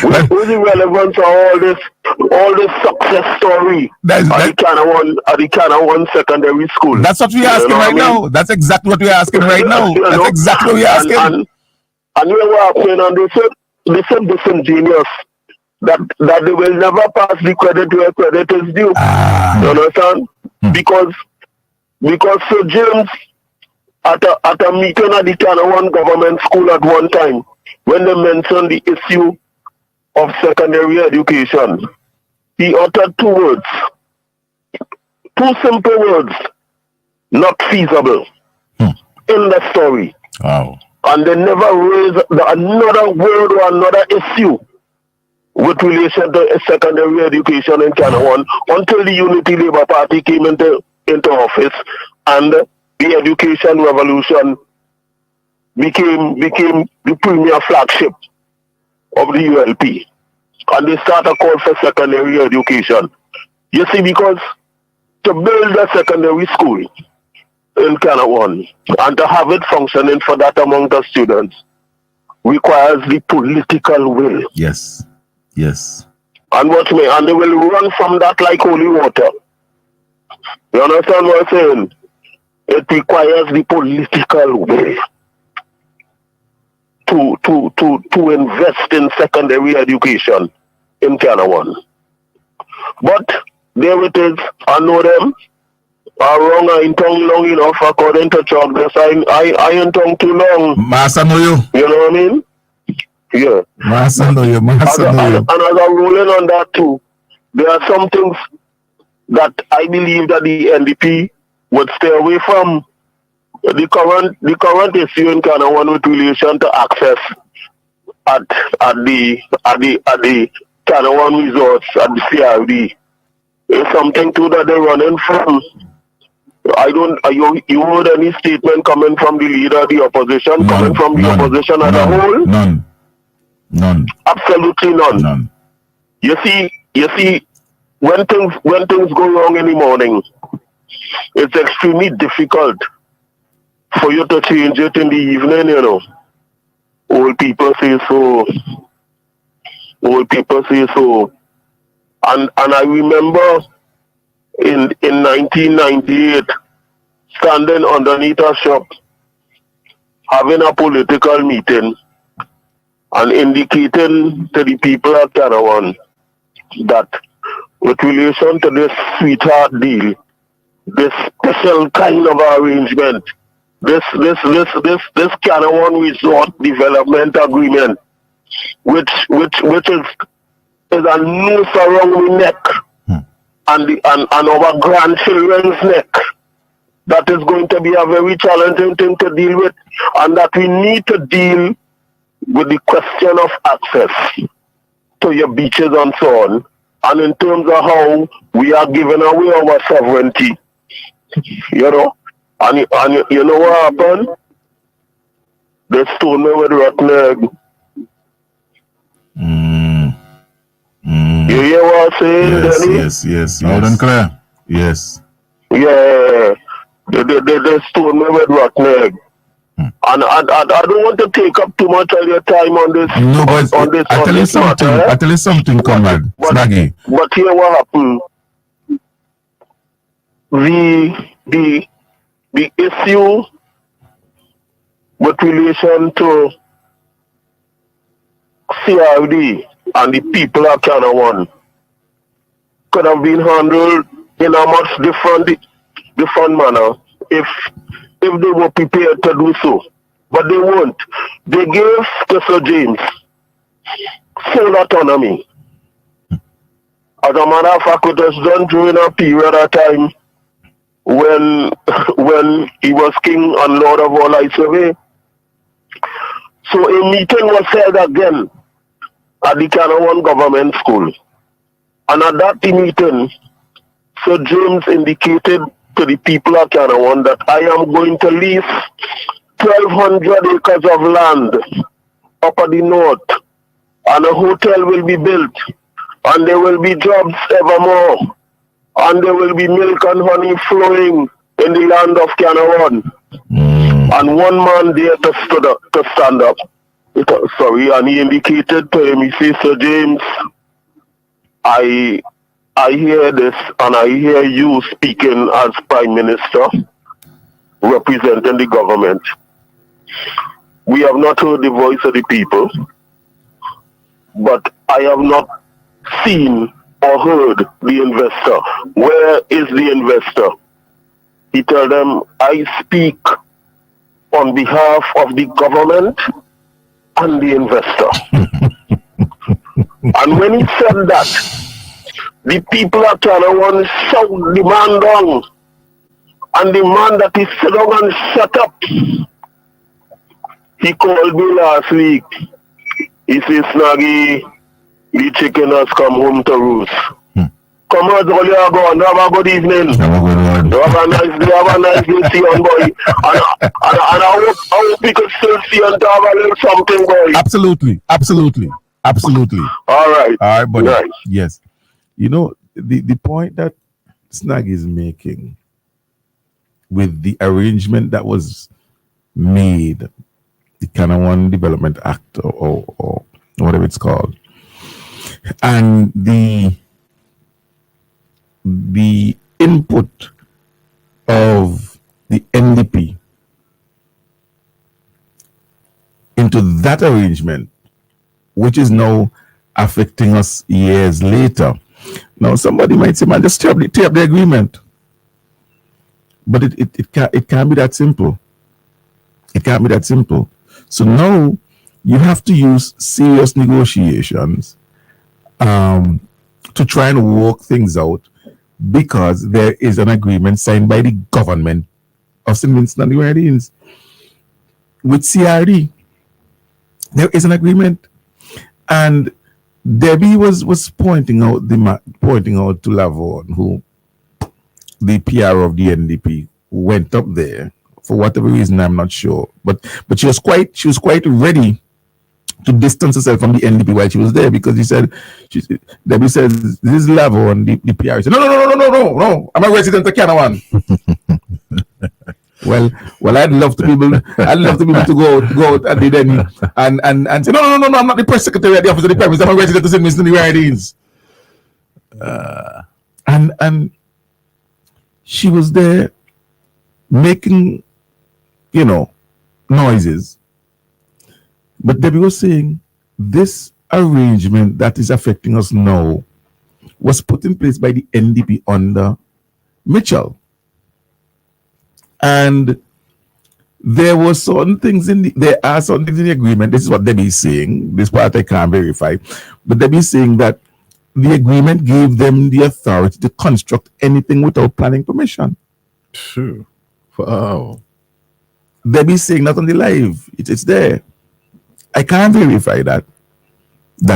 Speaker 18: Where's the relevance of all this success story at the kind of one secondary school?
Speaker 15: That's what we're asking right now. That's exactly what we're asking right now. That's exactly what we're asking.
Speaker 18: And you know what I'm saying? And they said disingenuous that they will never pass the credit where credit is due. You understand? Because Sir James at a meeting at the Canawan government school at one time, when they mentioned the issue of secondary education, he uttered two simple words, not feasible, in the story.
Speaker 17: Wow.
Speaker 18: And they never raised another word or another issue with relation to secondary education in Canawan until the Unity Labour Party came into office and the education revolution became the premier flagship of the ULP. And they start a call for secondary education. You see, because to build a secondary school in Canawan and to have it functioning for that amount of students requires the political will.
Speaker 15: Yes.
Speaker 18: And and they will run from that like holy water. You understand what I'm saying? It requires the political will to invest in secondary education in Canawan. But there it is. I know them are wrong. I ain't tongue long enough according to Chuck. I ain't tongue too long.
Speaker 15: Master know you.
Speaker 18: You know what I mean? Yeah.
Speaker 15: Master know you.
Speaker 18: And as I'm rolling on that too, there are some things that I believe that the NDP would stay away from. The current issue in Canawan with relation to access at the Canawan resorts at the CRD is something too that they're running from. You heard any statement coming from the leader of the opposition, coming from the opposition as a whole?
Speaker 15: None.
Speaker 18: Absolutely none. You see, when things go wrong in the morning, it's extremely difficult for you to change it in the evening, you know. Old people say so. And I remember in 1998 standing underneath a shop, having a political meeting and indicating to the people of Canawan that with relation to this sweetheart deal, this special kind of arrangement, this Canawan Resort Development Agreement, which is a noose around the neck and our grandchildren's neck, that is going to be a very challenging thing to deal with, and that we need to deal with the question of access to your beaches and so on, and in terms of how we are giving away our sovereignty, you know, and you know what happened? They stole me with rotten egg. You hear what I'm saying, Danny?
Speaker 15: Yes.
Speaker 17: Loud and clear.
Speaker 15: Yes.
Speaker 18: Yeah. They stole me with rotten egg. And I don't want to take up too much of your time on this.
Speaker 15: No, but I tell you something.
Speaker 18: Matter,
Speaker 15: I tell you something, comrade. Snaggy.
Speaker 18: But here what happened? The issue with relation to CRD and the people of Canawan could have been handled in a much different manner if they were prepared to do so. But they weren't. They gave to Sir James full autonomy. As a matter of fact, it was done during a period of time when he was king and lord of all Islay. So a meeting was held again at the Canawan Government School. And at that meeting, Sir James indicated to the people of Canawan that I am going to lease 1,200 acres of land up at the north, and a hotel will be built, and there will be jobs evermore, and there will be milk and honey flowing in the land of Canawan. And one man there to stand up. And he indicated to him, he says, Sir James, I hear this, and I hear you speaking as Prime Minister, representing the government. We have not heard the voice of the people, but I have not seen or heard the investor. Where is the investor? He told them, I speak on behalf of the government and the investor. And when he said that, the people of Canawan shout the man down, and the man that is sit down and shut up. He called me last week. He says, Snaggy, the chicken has come home to roost. Come on, all you are gone. Have a good evening. Have a nice day. See you, boy. And I hope we could still see and have a little something, boy.
Speaker 15: Absolutely.
Speaker 18: All right,
Speaker 15: buddy.
Speaker 18: Nice.
Speaker 15: Yes. You know, the point that Snag is making with the arrangement that was made, the Canawan Development Act or whatever it's called, and the input of the NDP into that arrangement, which is now affecting us years later. Now, somebody might say, man, just tear up the agreement. But it can't be that simple. It can't be that simple. So now you have to use serious negotiations to try and work things out, because there is an agreement signed by the government of St. Vincent and the Grenadines with CRD. There is an agreement. And Debbie was pointing out to Lavon, who the PR of the NDP, went up there for whatever reason, I'm not sure, but she was quite ready to distance herself from the NDP while she was there, because Debbie says, this is Lavon, the PR. He said, no, I'm a resident of Canawan. Well, I'd love to be able to go out and then and say, no, I'm not the press secretary at the office of the Prime Minister. I'm a resident of St. Vincent and the Grenadines. And she was there making, noises. But Debbie was saying this arrangement that is affecting us now was put in place by the NDP under Mitchell. And there were certain things there are certain things in the agreement. This is what Debbie is saying. This part I can't verify. But Debbie is saying that the agreement gave them the authority to construct anything without planning permission.
Speaker 17: Sure. Wow.
Speaker 15: Debbie is saying not on the live. It's there. I can't verify that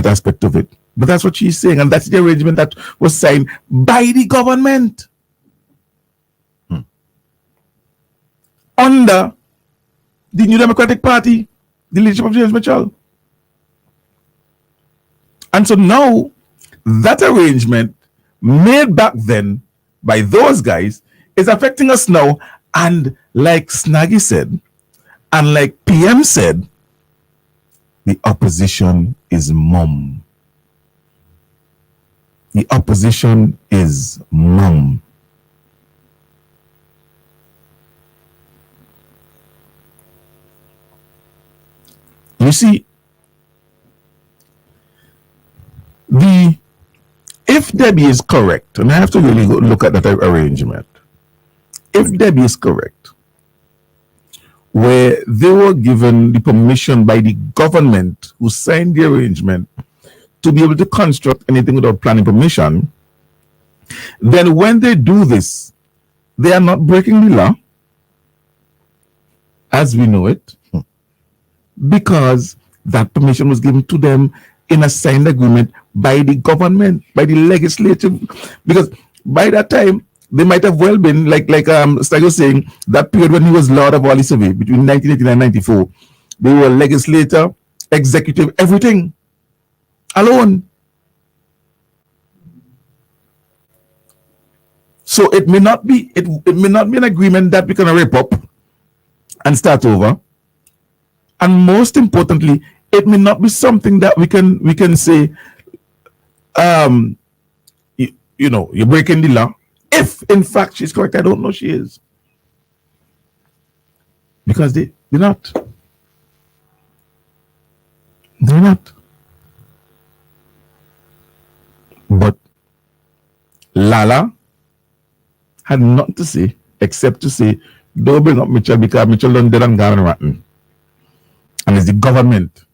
Speaker 15: aspect of it. But that's what she's saying. And that's the arrangement that was signed by the government. Under the New Democratic Party, the leadership of James Mitchell. And so now, that arrangement made back then by those guys is affecting us now. And like Snaggy said, and like PM said, the opposition is mum. The opposition is mum. You see, if Debbie is correct, and I have to really look at that arrangement, if Debbie is correct, where they were given the permission by the government who signed the arrangement to be able to construct anything without planning permission, then when they do this, they are not breaking the law as we know it, because that permission was given to them in a signed agreement by the government, by the legislature. Because by that time, they might have well been, like Stag was saying, that period when he was Lord of Wally Survey, between 1989 and 94, they were legislator, executive, everything, alone. So it may not be an agreement that we can rip up and start over. And most importantly, it may not be something that we can say, you're breaking the law. If in fact she's correct, I don't know she is, because they're not. They're not. But Lala had nothing to say except to say, don't bring up Mitchell because Mitchell done dead and gone rotten. And it's the government.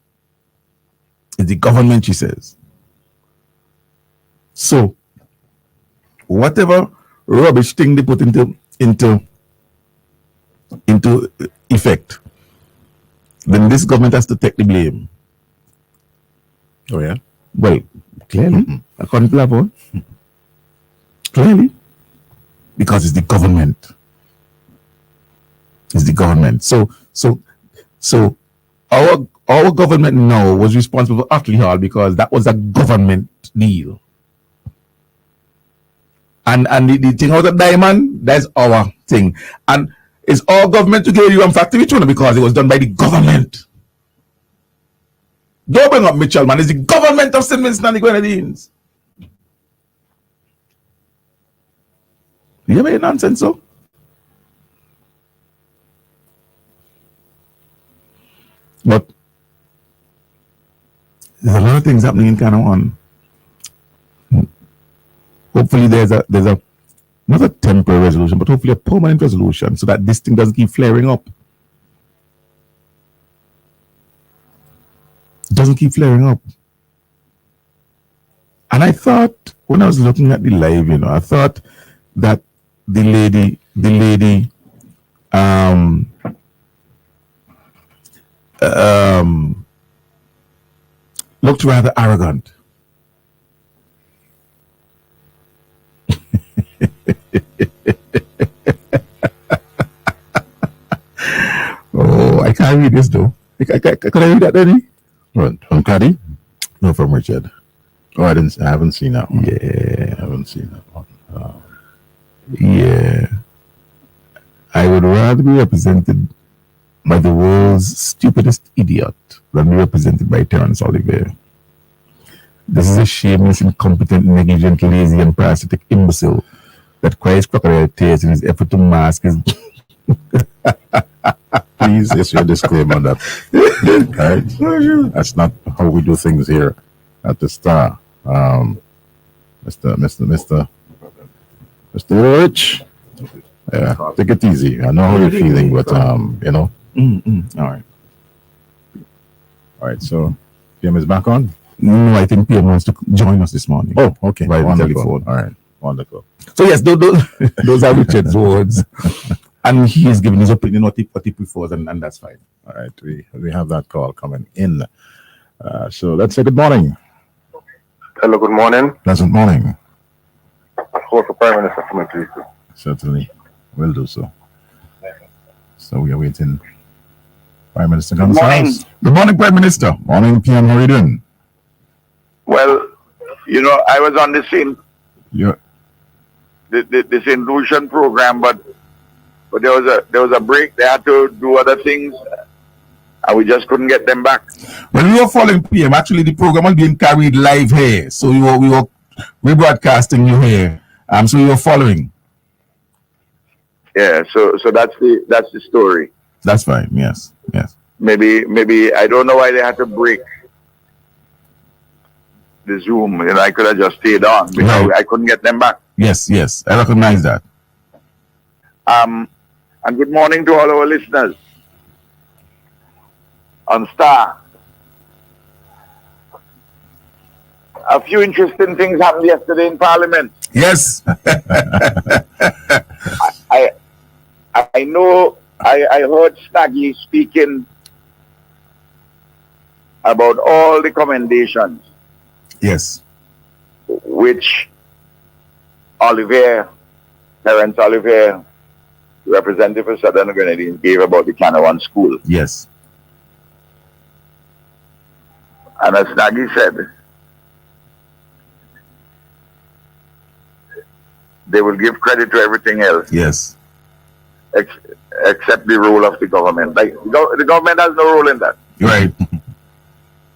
Speaker 15: It's the government, she says. So, whatever rubbish thing they put into effect, then this government has to take the blame.
Speaker 17: Oh, yeah?
Speaker 15: Well, clearly, according to Lavon, clearly, because it's the government. It's the government. So our government now was responsible for Otley Hall because that was a government deal. And the thing out of Diamond, that's our thing. And it's our government to give you a factory tuna because it was done by the government. Don't bring up Mitchell, man. It's the government of St. Vincent and the Grenadines. You hear me nonsense, so? But there's a lot of things happening in Canada. Hopefully there's a not a temporary resolution, but hopefully a permanent resolution so that this thing doesn't keep flaring up. It doesn't keep flaring up. And I thought when I was looking at the live, I thought that the lady looked rather arrogant. Oh, I can't read this though. Can I read that, Danny?
Speaker 17: What, from Caddy? No, from Richard. Oh, I haven't seen that one.
Speaker 15: Yeah.
Speaker 17: I haven't seen that one.
Speaker 15: Yeah. I would rather be represented by the world's stupidest idiot than be represented by Terence Oliver. This is a shameless, incompetent, negligent, lazy, and parasitic imbecile that cries crocodile tears in his effort to mask his.
Speaker 17: Please issue a disclaimer that right? That's not how we do things here at the Star. Mr. Rich. Yeah, take it easy. I know how you're feeling, but you know.
Speaker 15: All
Speaker 17: right. So PM is back on.
Speaker 15: No, I think PM wants to join us this morning.
Speaker 17: Oh, okay.
Speaker 15: By the
Speaker 17: Wonderful.
Speaker 15: telephone.
Speaker 17: All right. Wonderful.
Speaker 15: So yes, those are Richard's words, and he is giving his opinion what he prefers, and that's fine.
Speaker 17: All right, we have that call coming in. So let's say good morning.
Speaker 19: Hello, good morning.
Speaker 17: Pleasant morning.
Speaker 19: Hold for Prime Minister coming, please.
Speaker 17: Certainly, will do so. So we are waiting. Prime Minister comes house.
Speaker 15: Good morning, Prime Minister.
Speaker 17: Morning, PM. How are you doing?
Speaker 20: Well, you know, I was on the same
Speaker 17: Yeah.
Speaker 20: the St. Lucian program, but there was a break. They had to do other things, and we just couldn't get them back.
Speaker 15: Well, we were following PM. Actually, the program was being carried live here, so we were rebroadcasting you here. So we were following.
Speaker 20: Yeah, so that's the story.
Speaker 15: That's fine. Yes.
Speaker 20: Maybe I don't know why they had to break the Zoom. You know, I could have just stayed on because I couldn't get them back.
Speaker 15: Yes, I recognize that.
Speaker 20: And good morning to all our listeners on Star. A few interesting things happened yesterday in Parliament.
Speaker 15: Yes.
Speaker 20: I know I heard Snaggy speaking about all the commendations.
Speaker 15: Yes.
Speaker 20: Which Terence Oliver, representative for Southern Grenadines, gave about the Canawan School.
Speaker 15: Yes.
Speaker 20: And as Nagy said, they will give credit to everything else.
Speaker 15: Yes.
Speaker 20: Except the role of the government. Like the government has no role in that.
Speaker 15: Right.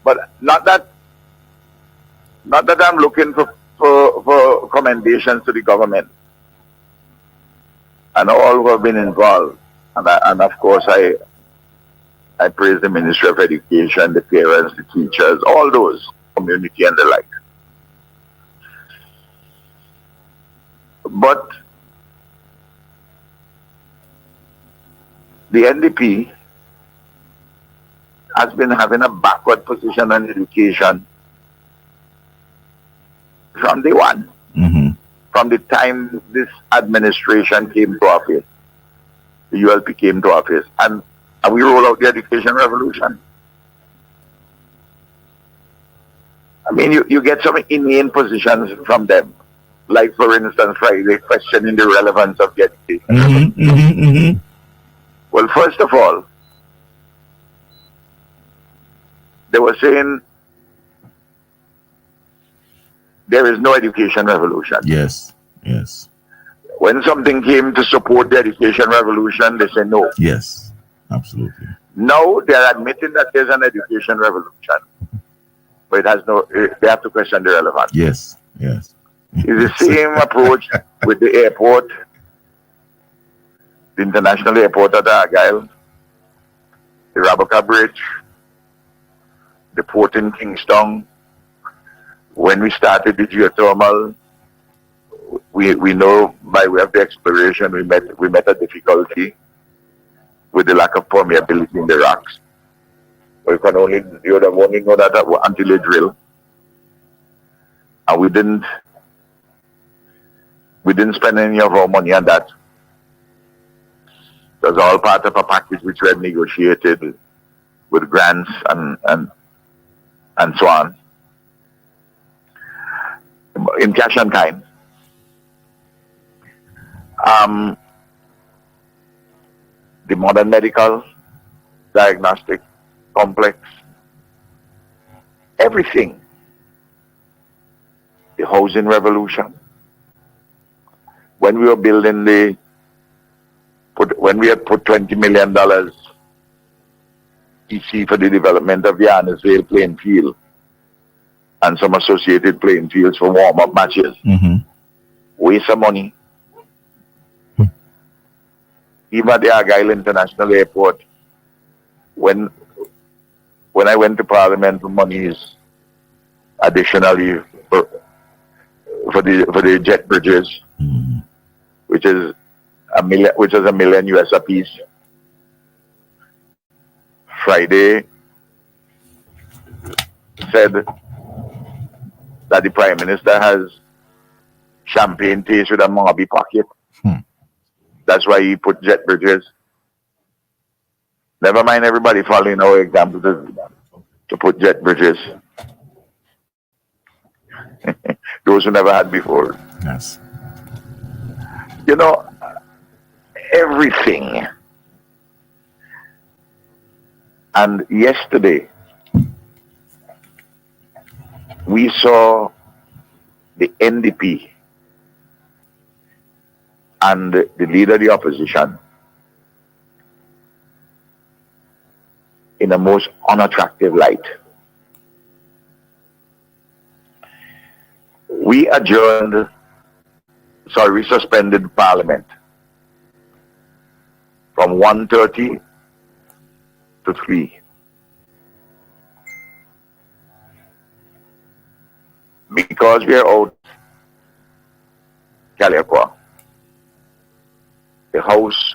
Speaker 20: But not that I'm looking for commendations to the government and all who have been involved. And of course I praise the Ministry of Education, the parents, the teachers, all those, community and the like. But the NDP has been having a backward position on education from day one. From the time this administration came to office, the ULP came to office, and we rolled out the education revolution. I mean, you get some inane positions from them. Like, for instance, Friday questioning the relevance of the education. Well, first of all, they were saying there is no education revolution.
Speaker 15: Yes.
Speaker 20: When something came to support the education revolution, they say no.
Speaker 15: Yes. Absolutely.
Speaker 20: Now they're admitting that there's an education revolution, but it has no. They have to question the relevance.
Speaker 15: Yes.
Speaker 20: It's the same approach with the airport, the international airport at Argyle, the Raboka Bridge, the port in Kingston. When we started the geothermal, we know by way of the exploration we met a difficulty with the lack of permeability in the rocks. You would have only know that until you drill. And we didn't spend any of our money on that. It was all part of a package which we had negotiated with grants and so on. In cash and kind. The modern medical diagnostic complex, everything. The housing revolution. When we were building when we had put $20 million EC for the development of the Arnesvale playing field and some associated playing fields for warm-up matches. Waste of money. even at the Argyle International Airport, when I went to Parliament for monies additionally for the jet bridges, which is $1 million US apiece. Friday said that the Prime Minister has champagne taste with a Moby pocket. That's why he put jet bridges. Never mind everybody following our example to put jet bridges. Those who never had before.
Speaker 17: Yes.
Speaker 20: You know, everything. And yesterday, we saw the NDP and the leader of the opposition in a most unattractive light. We suspended Parliament from 1:30 to 3. Because we are out Caliacua, the House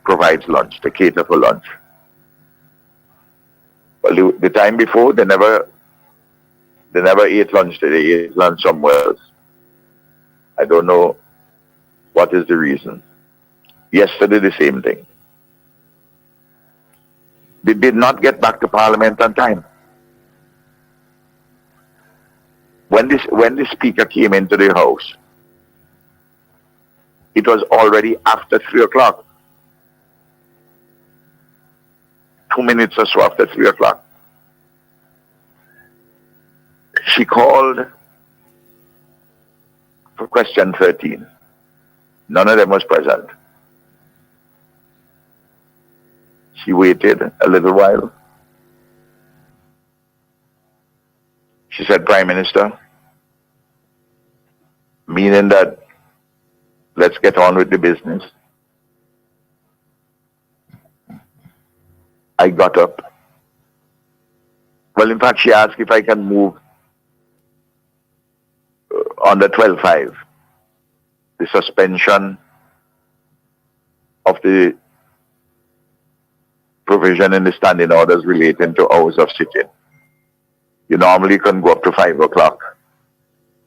Speaker 20: provides lunch, they cater for lunch. Well, the time before, they never ate lunch there, they ate lunch somewhere else. I don't know what is the reason. Yesterday, the same thing. They did not get back to Parliament on time. When the Speaker came into the House, it was already after 3 o'clock. 2 minutes or so after 3 o'clock. She called for question 13. None of them was present. She waited a little while. She said, Prime Minister, meaning that let's get on with the business. I got up. Well, in fact, she asked if I can move on the 12.5, the suspension of the provision in the standing orders relating to hours of sitting. You normally can go up to 5 o'clock,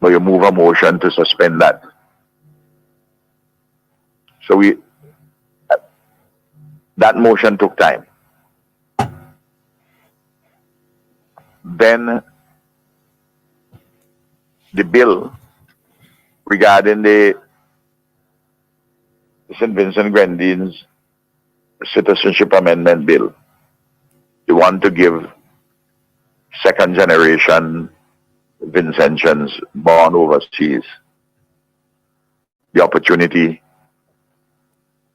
Speaker 20: but you move a motion to suspend that. So that motion took time. Then the bill regarding the St. Vincent Grenadines Citizenship Amendment Bill, they want to give second generation Vincentians born overseas the opportunity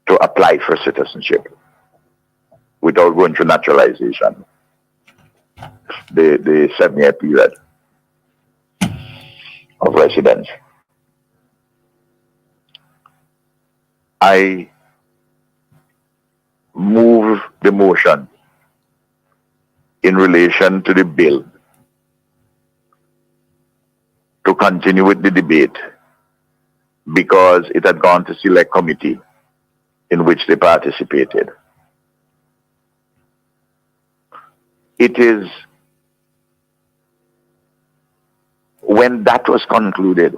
Speaker 20: to apply for citizenship without going through naturalization, the 7-year period of residence. I move the motion in relation to the bill to continue with the debate because it had gone to select committee in which they participated. It is when that was concluded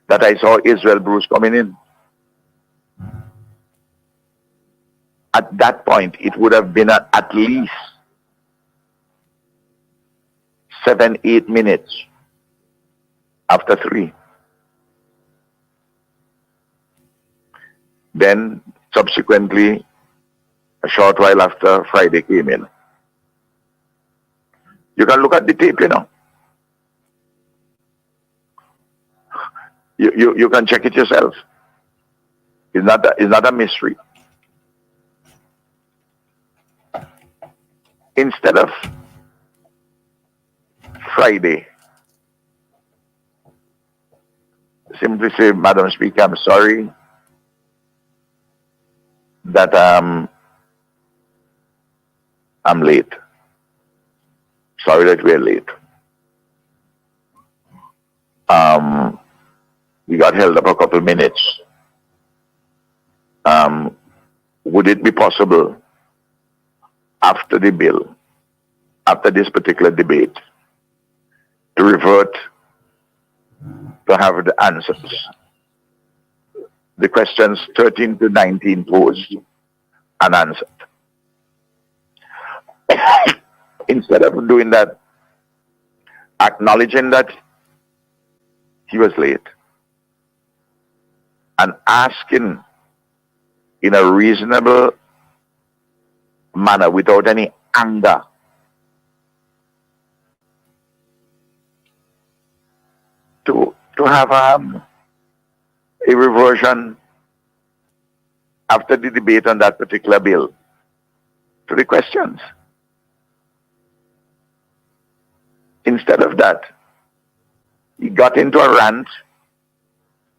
Speaker 20: that I saw Israel Bruce coming in. At that point, it would have been at least 7-8 minutes after 3. Then, subsequently, a short while after Friday came in. You can look at the tape, you know. You can check it yourself. It's not a mystery. Instead of Friday, simply say, Madam Speaker, I'm sorry. that I'm late. Sorry that we're late. We got held up a couple minutes. Would it be possible after the bill, after this particular debate, to revert to have the answers? The questions 13 to 19 posed and answered. Instead of doing that, acknowledging that he was late and asking in a reasonable manner without any anger to have a reversion after the debate on that particular bill to the questions. Instead of that, he got into a rant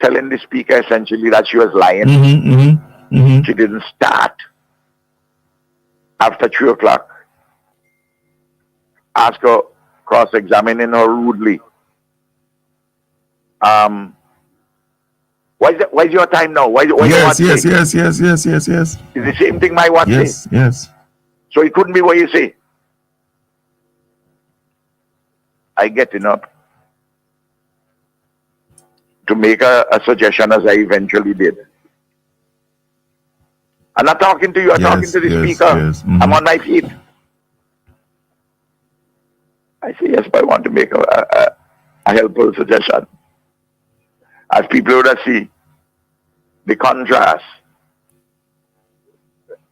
Speaker 20: telling the speaker essentially that she was lying. She didn't start after 3 o'clock. Ask her, cross-examining her rudely. Why is your time now? Why
Speaker 15: Yes.
Speaker 20: It's the same thing my watch say.
Speaker 15: Yes.
Speaker 20: So it couldn't be what you say. I getting up to make a suggestion as I eventually did. I'm not talking to you, I'm talking to the speaker. I'm on my feet. I say, yes, but I want to make a helpful suggestion. As people would see the contrast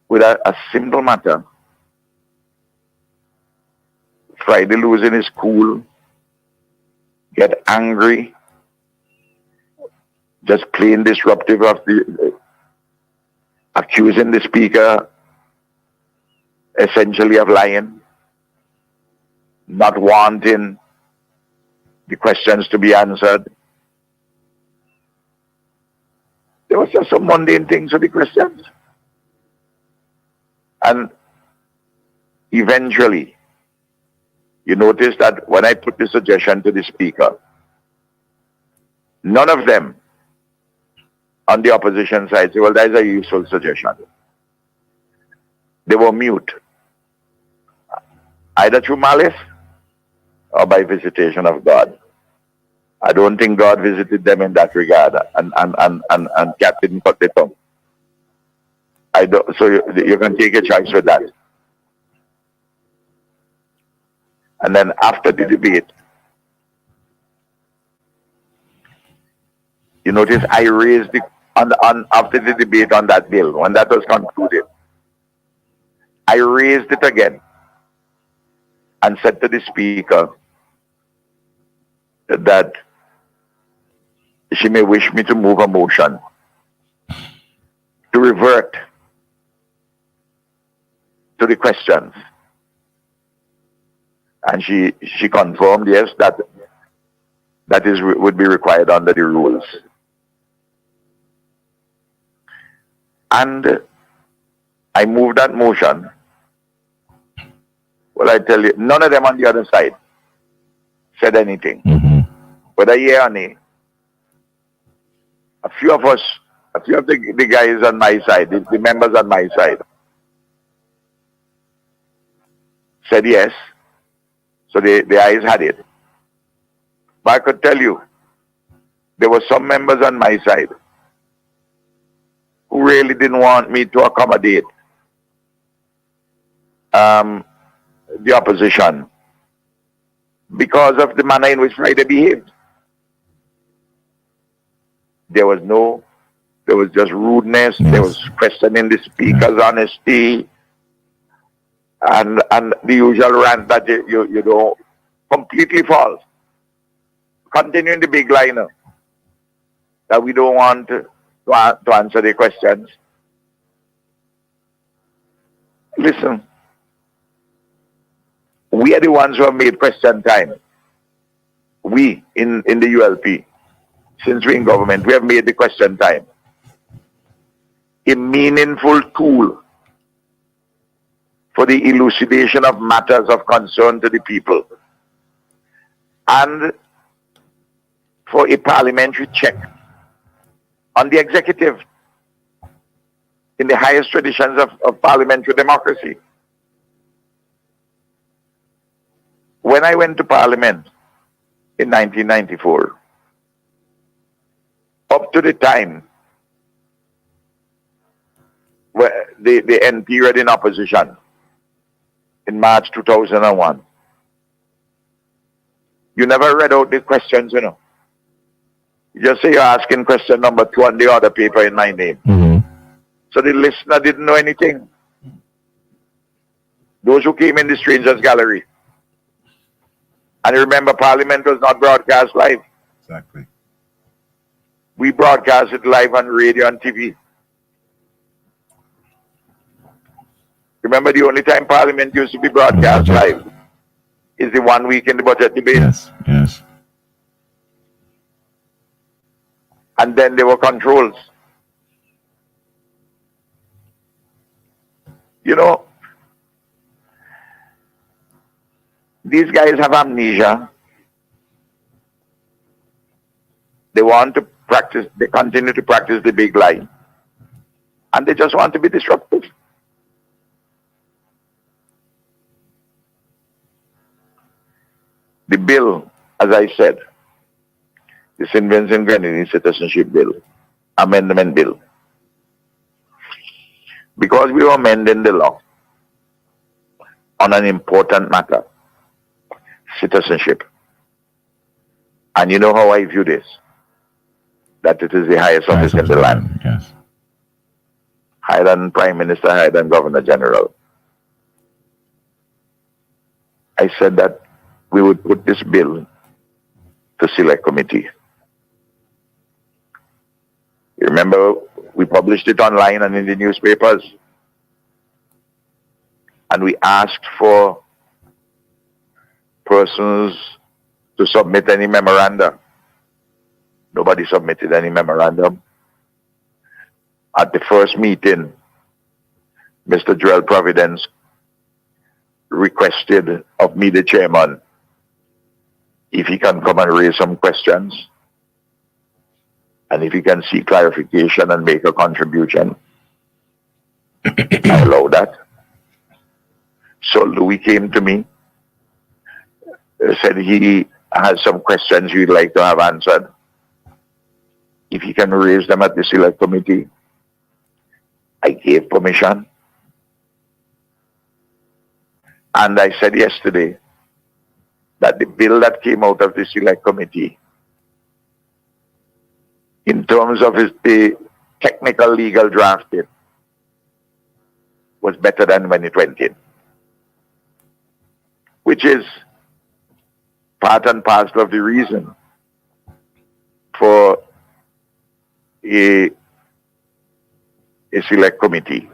Speaker 20: with a simple matter. Friday losing his cool, get angry, just plain disruptive of accusing the speaker essentially of lying, not wanting the questions to be answered. There was just some mundane things with the questions. And eventually, you notice that when I put the suggestion to the speaker, none of them on the opposition side say, well, that is a useful suggestion. They were mute, either through malice or by visitation of God. I don't think God visited them in that regard and Captain cut the tongue. So you can take a choice with that. And then after the debate, you notice I raised after the debate on that bill, when that was concluded, I raised it again and said to the speaker that she may wish me to move a motion to revert to the questions. And she confirmed, yes, that would be required under the rules. And I moved that motion. Well, I tell you, none of them on the other side said anything. Whether yeah or nay, a few of the guys on my side, the members on my side, said yes. So the eyes had it. But I could tell you, there were some members on my side who really didn't want me to accommodate the opposition because of the manner in which Friday behaved. There was just rudeness, there was questioning the speaker's honesty, and the usual rant that you know, completely false. Continuing the big liner that we don't want to answer the questions. Listen, we are the ones who have made question time. We in the ULP, since we're in government, we have made the question time. a meaningful tool for the elucidation of matters of concern to the people, and for a parliamentary check on the executive in the highest traditions of parliamentary democracy. When I went to Parliament in 1994, up to the time where the end period in opposition in March 2001, you never read out the questions, you know. You just say you're asking question number 2 on the other paper in my name. So the listener didn't know anything. Those who came in the strangers gallery. And remember, Parliament was not broadcast live.
Speaker 17: Exactly.
Speaker 20: We broadcast it live on radio and TV. Remember, the only time Parliament used to be broadcast live is the 1 week in the budget debate.
Speaker 15: Yes, yes.
Speaker 20: And then there were controls. You know, these guys have amnesia. They want to practice, they continue to practice the big lie. And they just want to be disruptive. The bill, as I said, the St. Vincent Grenadine Citizenship Bill, Amendment Bill, because we were amending the law on an important matter, citizenship. And you know how I view this, that it is the highest office in the land.
Speaker 15: Yes.
Speaker 20: Higher than Prime Minister, higher than Governor General. I said that we would put this bill to select committee. You remember, we published it online and in the newspapers. And we asked for persons to submit any memoranda. Nobody submitted any memorandum. At the first meeting, Mr. Joel Providence requested of me, the chairman, if he can come and raise some questions, and if he can seek clarification and make a contribution. I allow that. So Louis came to me, said he has some questions he'd like to have answered. If he can raise them at the select committee, I gave permission. And I said yesterday that the bill that came out of the select committee, in terms of the technical legal drafting, was better than when it went in. Which is part and parcel of the reason for a select committee.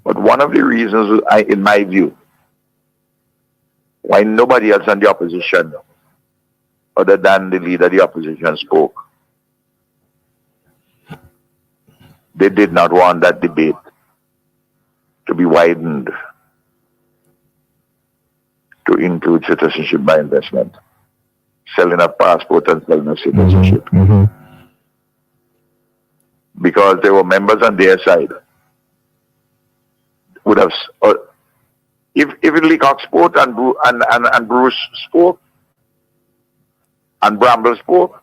Speaker 20: But one of the reasons, in my view, why nobody else on the opposition, other than the leader of the opposition, spoke, they did not want that debate to be widened to include citizenship by investment, selling of passport and selling of citizenship. Because there were members on their side would have, if Leacock spoke and Bruce spoke and Bramble spoke,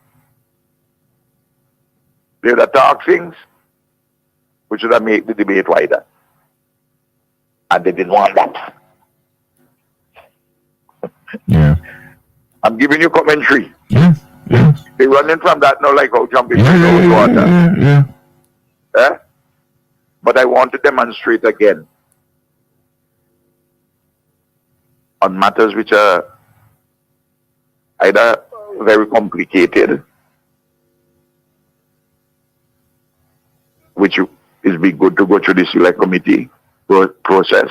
Speaker 20: they would have talked things which would have made the debate wider. And they didn't want that.
Speaker 15: Yeah.
Speaker 20: I'm giving you commentary.
Speaker 15: Yeah. Yeah.
Speaker 20: They're running from that now like how jumping
Speaker 15: Yeah. Yeah.
Speaker 20: Eh? But I want to demonstrate again on matters which are either very complicated, which is be good to go through the select committee process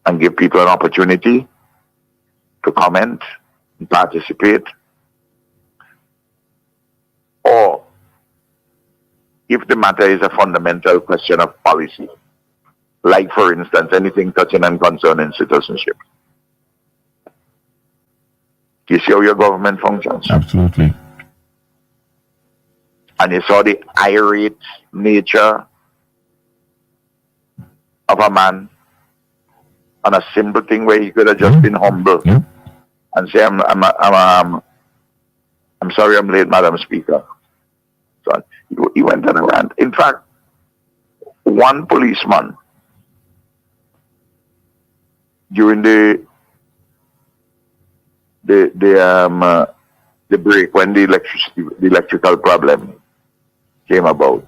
Speaker 20: and give people an opportunity to comment and participate, or if the matter is a fundamental question of policy, like, for instance, anything touching and concerning citizenship. You see how your government functions?
Speaker 15: Absolutely.
Speaker 20: And you saw the irate nature of a man on a simple thing where he could have just been humble and say, I'm sorry I'm late, Madam Speaker. So he went on a rant. In fact, one policeman during the break when the electrical problem came about,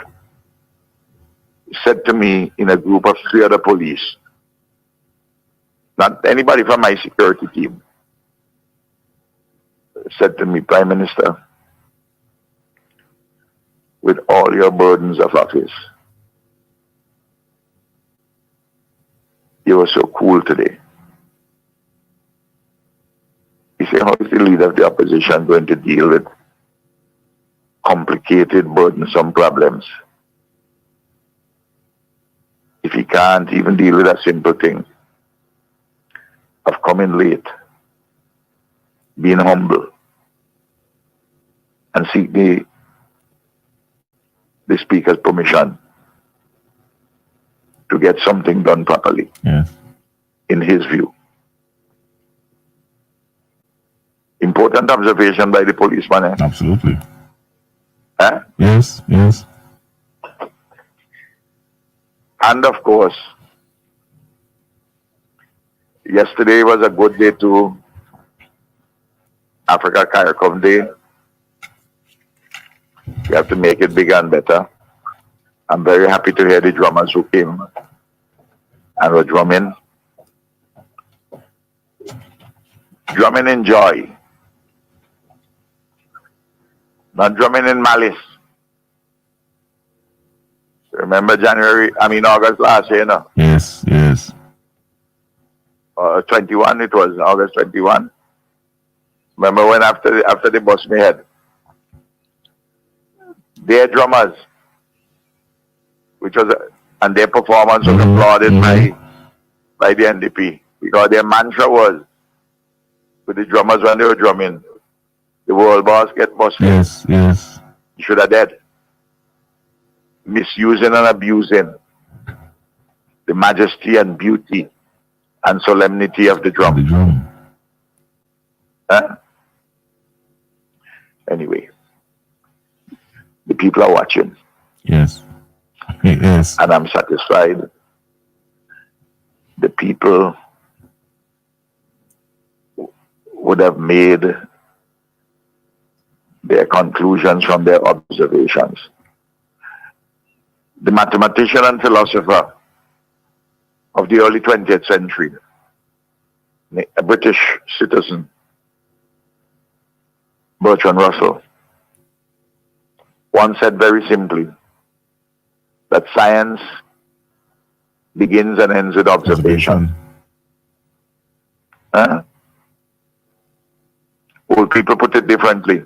Speaker 20: said to me in a group of 3 other police, not anybody from my security team, said to me, Prime Minister, with all your burdens of office, you were so cool today. He said, how is the leader of the opposition going to deal with complicated, burdensome problems if he can't even deal with a simple thing of coming late, being humble, and seek the Speaker's permission to get something done properly, in his view. Important observation by the policeman. Eh?
Speaker 15: Absolutely.
Speaker 20: Huh?
Speaker 15: Yes, yes.
Speaker 20: And of course, yesterday was a good day too. Africa CARICOM Day. We have to make it bigger and better. I'm very happy to hear the drummers who came and were drumming. Drumming in joy. Not drumming in malice. Remember August last year, no?
Speaker 15: Yes, yes.
Speaker 20: 21, it was August 21. Remember when after they bust me head? Their drummers, and their performance was applauded by the NDP, because their mantra was, with the drummers when they were drumming, the world boss get busted.
Speaker 15: Yes, yes.
Speaker 20: You should have dead. Misusing and abusing the majesty and beauty and solemnity of the drum. Huh? Anyway, the people are watching.
Speaker 15: Yes. Yes.
Speaker 20: And I'm satisfied. The people would have made their conclusions from their observations. The mathematician and philosopher of the early 20th century, a British citizen, Bertrand Russell, once said very simply that science begins and ends with observation. Huh? Old people put it differently.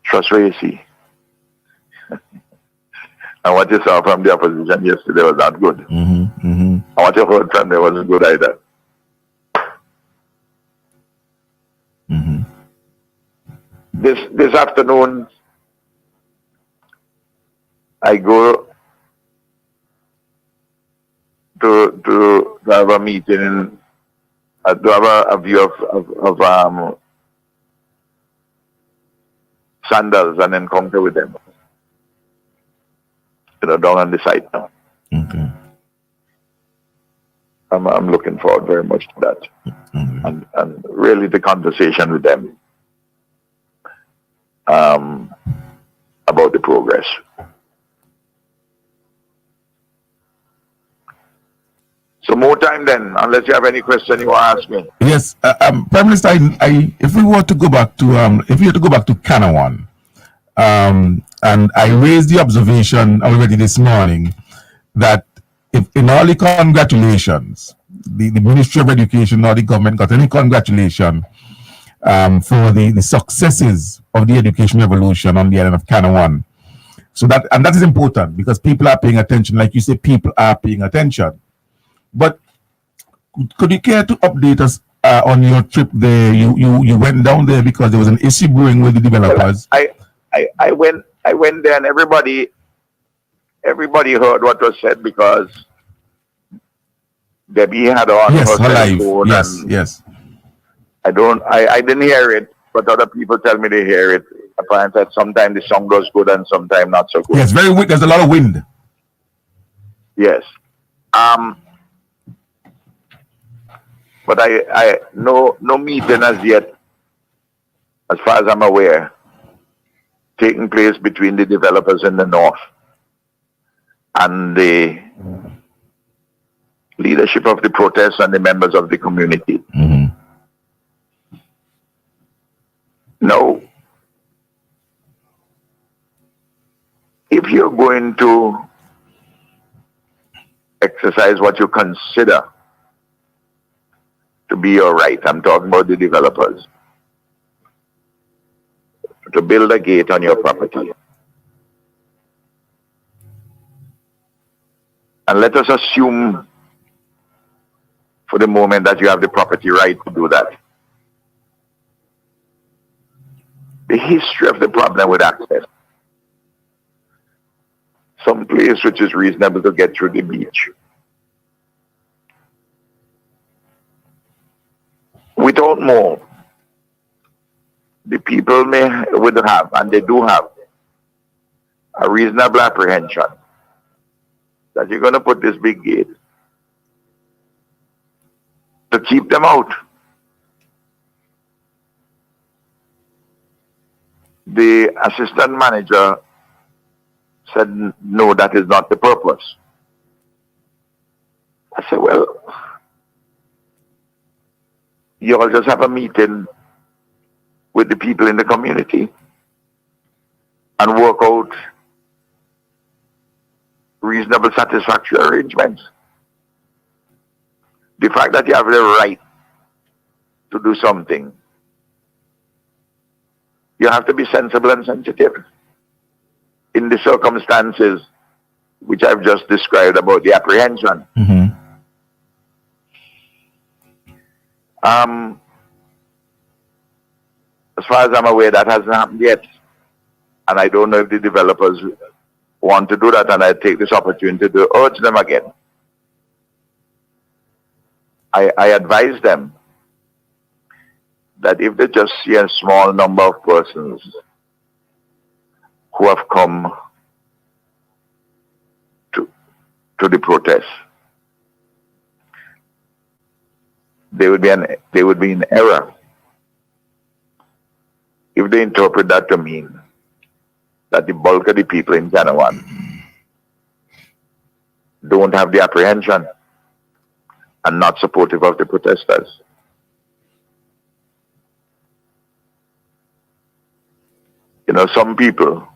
Speaker 20: Trust what you see. And what you saw from the opposition yesterday was not good. And what you heard from them wasn't good either. This afternoon, I go to have a meeting, to have a view of Sandals and encounter with them. Down on the site now.
Speaker 15: Okay.
Speaker 20: I'm looking forward very much to that. And really the conversation with them about the progress. So more time then, unless you have any question you want to ask me.
Speaker 15: Yes, Prime Minister, if we were to go back to Canawan, and I raised the observation already this morning that if in all the congratulations, the Ministry of Education or the government got any congratulation for the successes of the education revolution on the island of Canawan. So that is important because people are paying attention. Like you say, people are paying attention. But could you care to update us on your trip there? You went down there because there was an issue brewing with the developers.
Speaker 20: I went there and everybody heard what was said because Debbie had on her
Speaker 15: live.
Speaker 20: phone.
Speaker 15: Yes.
Speaker 20: I didn't hear it, but other people tell me they hear it. Apparently, sometimes the song goes good and sometimes not so good.
Speaker 15: Yes, very wind. There's a lot of wind.
Speaker 20: Yes. But I no meeting as yet, as far as I'm aware, taking place between the developers in the north and the leadership of the protests and the members of the community. No. If you're going to exercise what you consider to be your right, I'm talking about the developers, to build a gate on your property. And let us assume for the moment that you have the property right to do that. The history of the problem with access. Some place which is reasonable to get through the beach. Without more, the people would have, and they do have, a reasonable apprehension that you're going to put this big gate to keep them out. The assistant manager said, no, that is not the purpose. I said, well, you all just have a meeting with the people in the community and work out reasonable, satisfactory arrangements. The fact that you have the right to do something, you have to be sensible and sensitive. In the circumstances which I've just described about the apprehension. As far as I'm aware, that hasn't happened yet. And I don't know if the developers want to do that, and I take this opportunity to urge them again. I advise them that if they just see a small number of persons who have come to the protest, they would be in error if they interpret that to mean that the bulk of the people in Canawan don't have the apprehension and not supportive of the protesters. You know, some people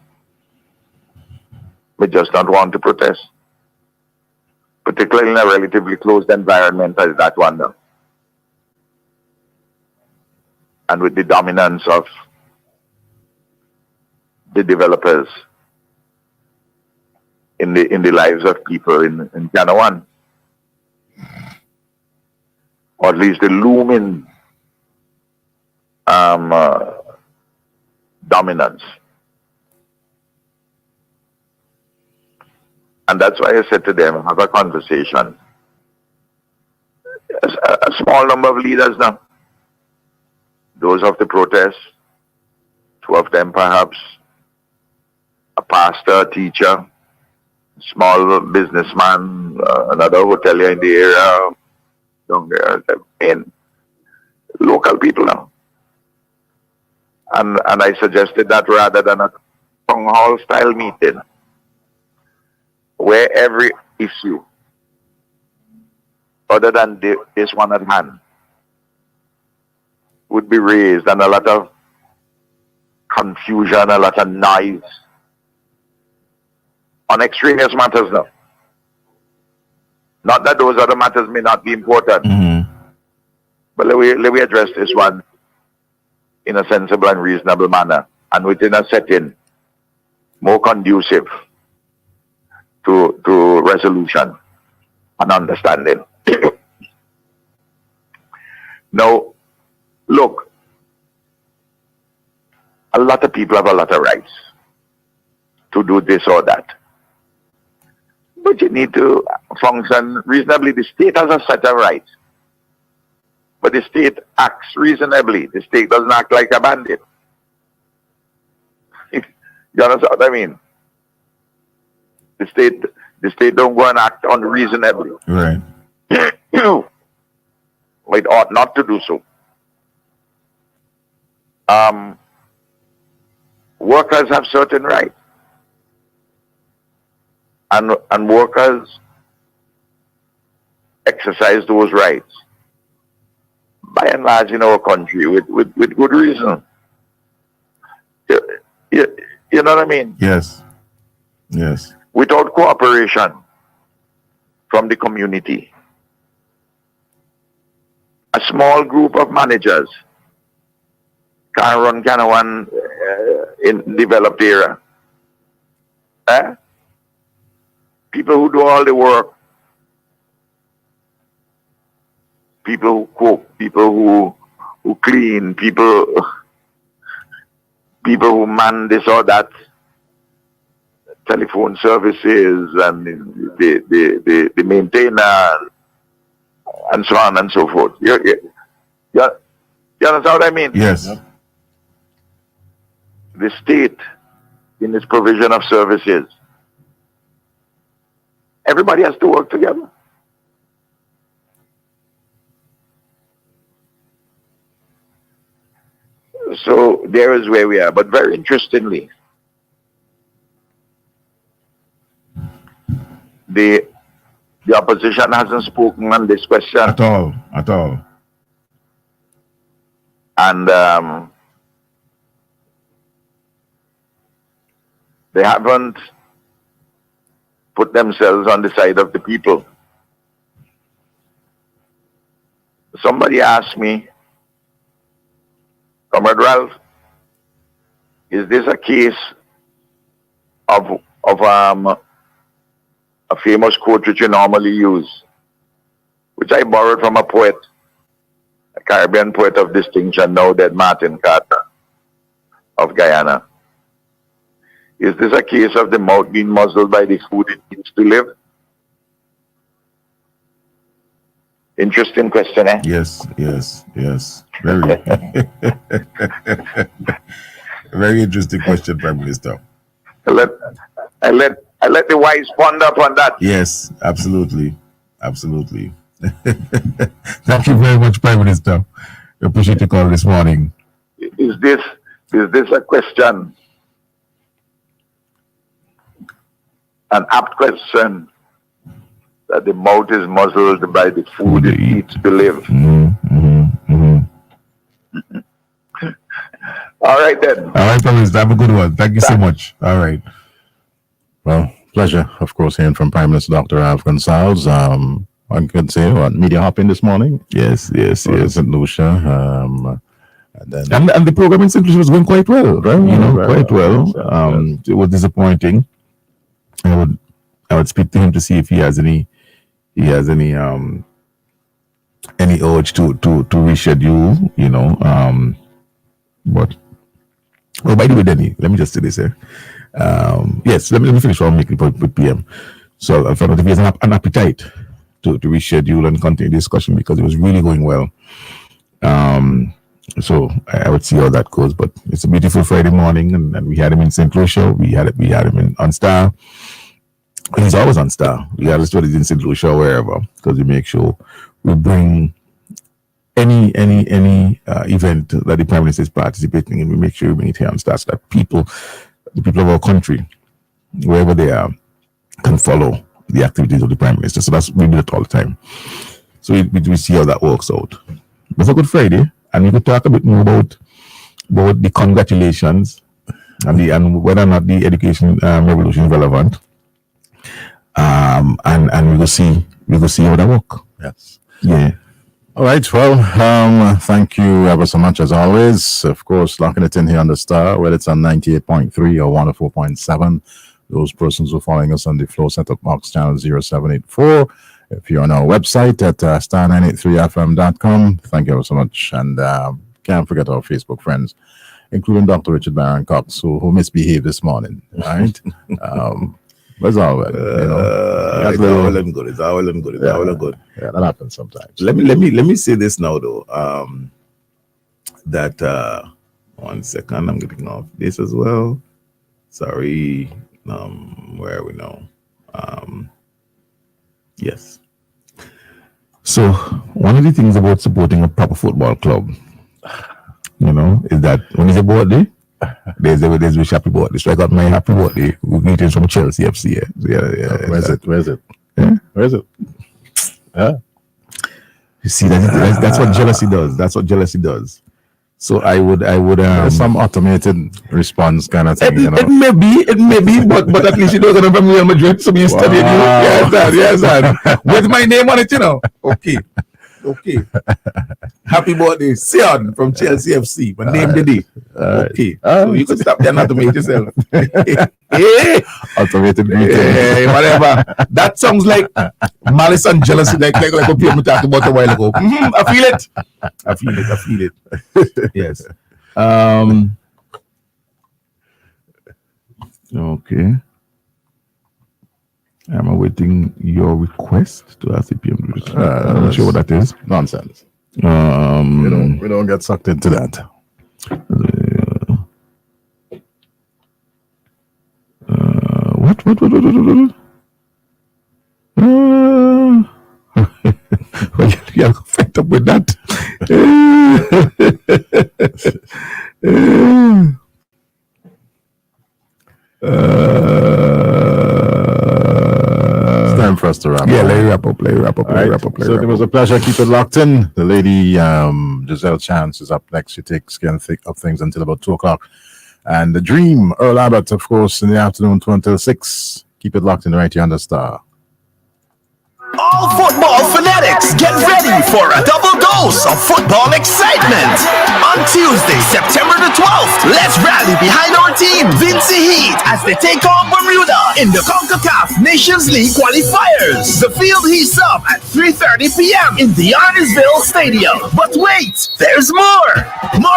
Speaker 20: may just not want to protest, particularly in a relatively closed environment as that one now. And with the dominance of the developers in the lives of people in Canawan, or at least the looming dominance. And that's why I said to them, have a conversation. A small number of leaders now, those of the protest, two of them perhaps, a pastor, a teacher, small businessman, another hotelier in the area, down there, and local people now. And I suggested that rather than a town hall style meeting, where every issue, other than this one at hand, would be raised, and a lot of confusion, a lot of noise on extraneous matters now. Not that those other matters may not be important, but let me address this one in a sensible and reasonable manner and within a setting more conducive to resolution and understanding. Now, look, a lot of people have a lot of rights to do this or that. But you need to function reasonably. The state has a set of rights. But the state acts reasonably. The state doesn't act like a bandit. You understand what I mean? The state don't go and act unreasonably.
Speaker 15: Right.
Speaker 20: It ought not to do so. Workers have certain rights. And workers exercise those rights by and large in our country with good reason. You know what I mean?
Speaker 15: Yes. Yes.
Speaker 20: Without cooperation from the community, a small group of managers can run kind of one in developed area. People who do all the work, people who cook, people who clean, people who man this or that, telephone services and the maintainer and so on and so forth. You understand what I mean?
Speaker 15: Yes.
Speaker 20: The state, in its provision of services, everybody has to work together. So there is where we are. But very interestingly, the opposition hasn't spoken on this question
Speaker 15: at all.
Speaker 20: And they haven't put themselves on the side of the people. Somebody asked me, Comrade Ralph, is this a case of a famous quote which you normally use, which I borrowed from a poet, a Caribbean poet of distinction, now dead, Martin Carter of Guyana. Is this a case of the mouth being muzzled by the food it needs to live? Interesting question, eh?
Speaker 15: Yes. Very, very interesting question, Prime Minister.
Speaker 20: I let the wise ponder upon that.
Speaker 15: Yes, absolutely. Thank you very much, Prime Minister. We appreciate the call this morning.
Speaker 20: Is this a question? An apt question that the mouth is muzzled by the food it eats to live. All right then.
Speaker 15: All right, Prime Minister, have a good one. Thank you so much. All right.
Speaker 17: Well, pleasure, of course, hearing from Prime Minister Dr. Ralph Gonsalves. One could say, media hopping this morning.
Speaker 15: Yes.
Speaker 17: St. Lucia. And
Speaker 15: the program in St. Lucia was going quite well, right? Quite well. It was disappointing. I would speak to him to see if he has any urge to reschedule, but by the way, Denny, let me just say this here. Yes, let me finish what I'm making with PM. So I found out if he has an appetite to reschedule and continue the discussion because it was really going well. So I would see how that goes. But it's a beautiful Friday morning, and we had him in St. Lucia. We had him on Star. He's always on Star. We had what he's in St. Lucia or wherever, because we make sure we bring any event that the Prime Minister is participating in. We make sure we bring it here on Star so that the people of our country, wherever they are, can follow the activities of the Prime Minister. So we do it all the time. So we see how that works out. It's a good Friday, and we could talk a bit more about the congratulations and whether or not the education revolution is relevant. And we will see how that work.
Speaker 17: Yes.
Speaker 15: Yeah.
Speaker 17: All right. Well, thank you ever so much as always. Of course, locking it in here on the Star, whether it's on 98.3 or 104.7. Those persons who are following us on the Flow Setup Box channel 0784. If you're on our website at star983fm.com, thank you ever so much. And can't forget our Facebook friends, including Dr. Richard Barron Cox, who misbehaved this morning. Right? But it's all well.
Speaker 15: It's all well and good. It's all well and good. It's all well and good.
Speaker 17: Yeah, that happens sometimes.
Speaker 15: Let me say this now though. That 1 second, I'm getting off this as well. Sorry. Where are we now? Yes. So one of the things about supporting a proper football club, is that when it's a birthday, there's wish happy birthday. So I got my happy birthday with greetings from Chelsea FC. Yeah.
Speaker 17: Where's it?
Speaker 15: Yeah?
Speaker 17: Where is it? Yeah.
Speaker 15: You see, that's what jealousy does. That's what jealousy does. So I would
Speaker 17: There's some automated response kind of thing.
Speaker 15: It may be, but at least you know that I'm from Real Madrid, so you studied. Yes, sir. With my name on it, Okay. Happy birthday, Sion from Chelsea FC. My name today. Okay. So you can stop there and automate yourself.
Speaker 17: Automated greeting.
Speaker 15: Hey, whatever. That sounds like malice and jealousy, like what people talked about a while ago. I feel it. Yes. Okay. I'm awaiting your request to ask CPM. I'm not sure what that is.
Speaker 17: Nonsense. We don't get sucked into that.
Speaker 15: What? Well, you're fed up with that.
Speaker 17: It's time for us to wrap up.
Speaker 15: Yeah, let me wrap up.
Speaker 17: So it was a pleasure. Keep it locked in. The lady Giselle Chance is up next. She takes care of things until about 2 o'clock. And the Dream, Earl Abbott, of course, in the afternoon, 2 until 6. Keep it locked in right here on the Star.
Speaker 2: All football fanatics, get ready for a double dose of football excitement. On Tuesday, September the 12th, let's rally behind our team, Vinci Heat, as they take on Bermuda in the CONCACAF Nations League qualifiers. The field heats up at 3:30 p.m. in the Arnesville Stadium. But wait, there's more.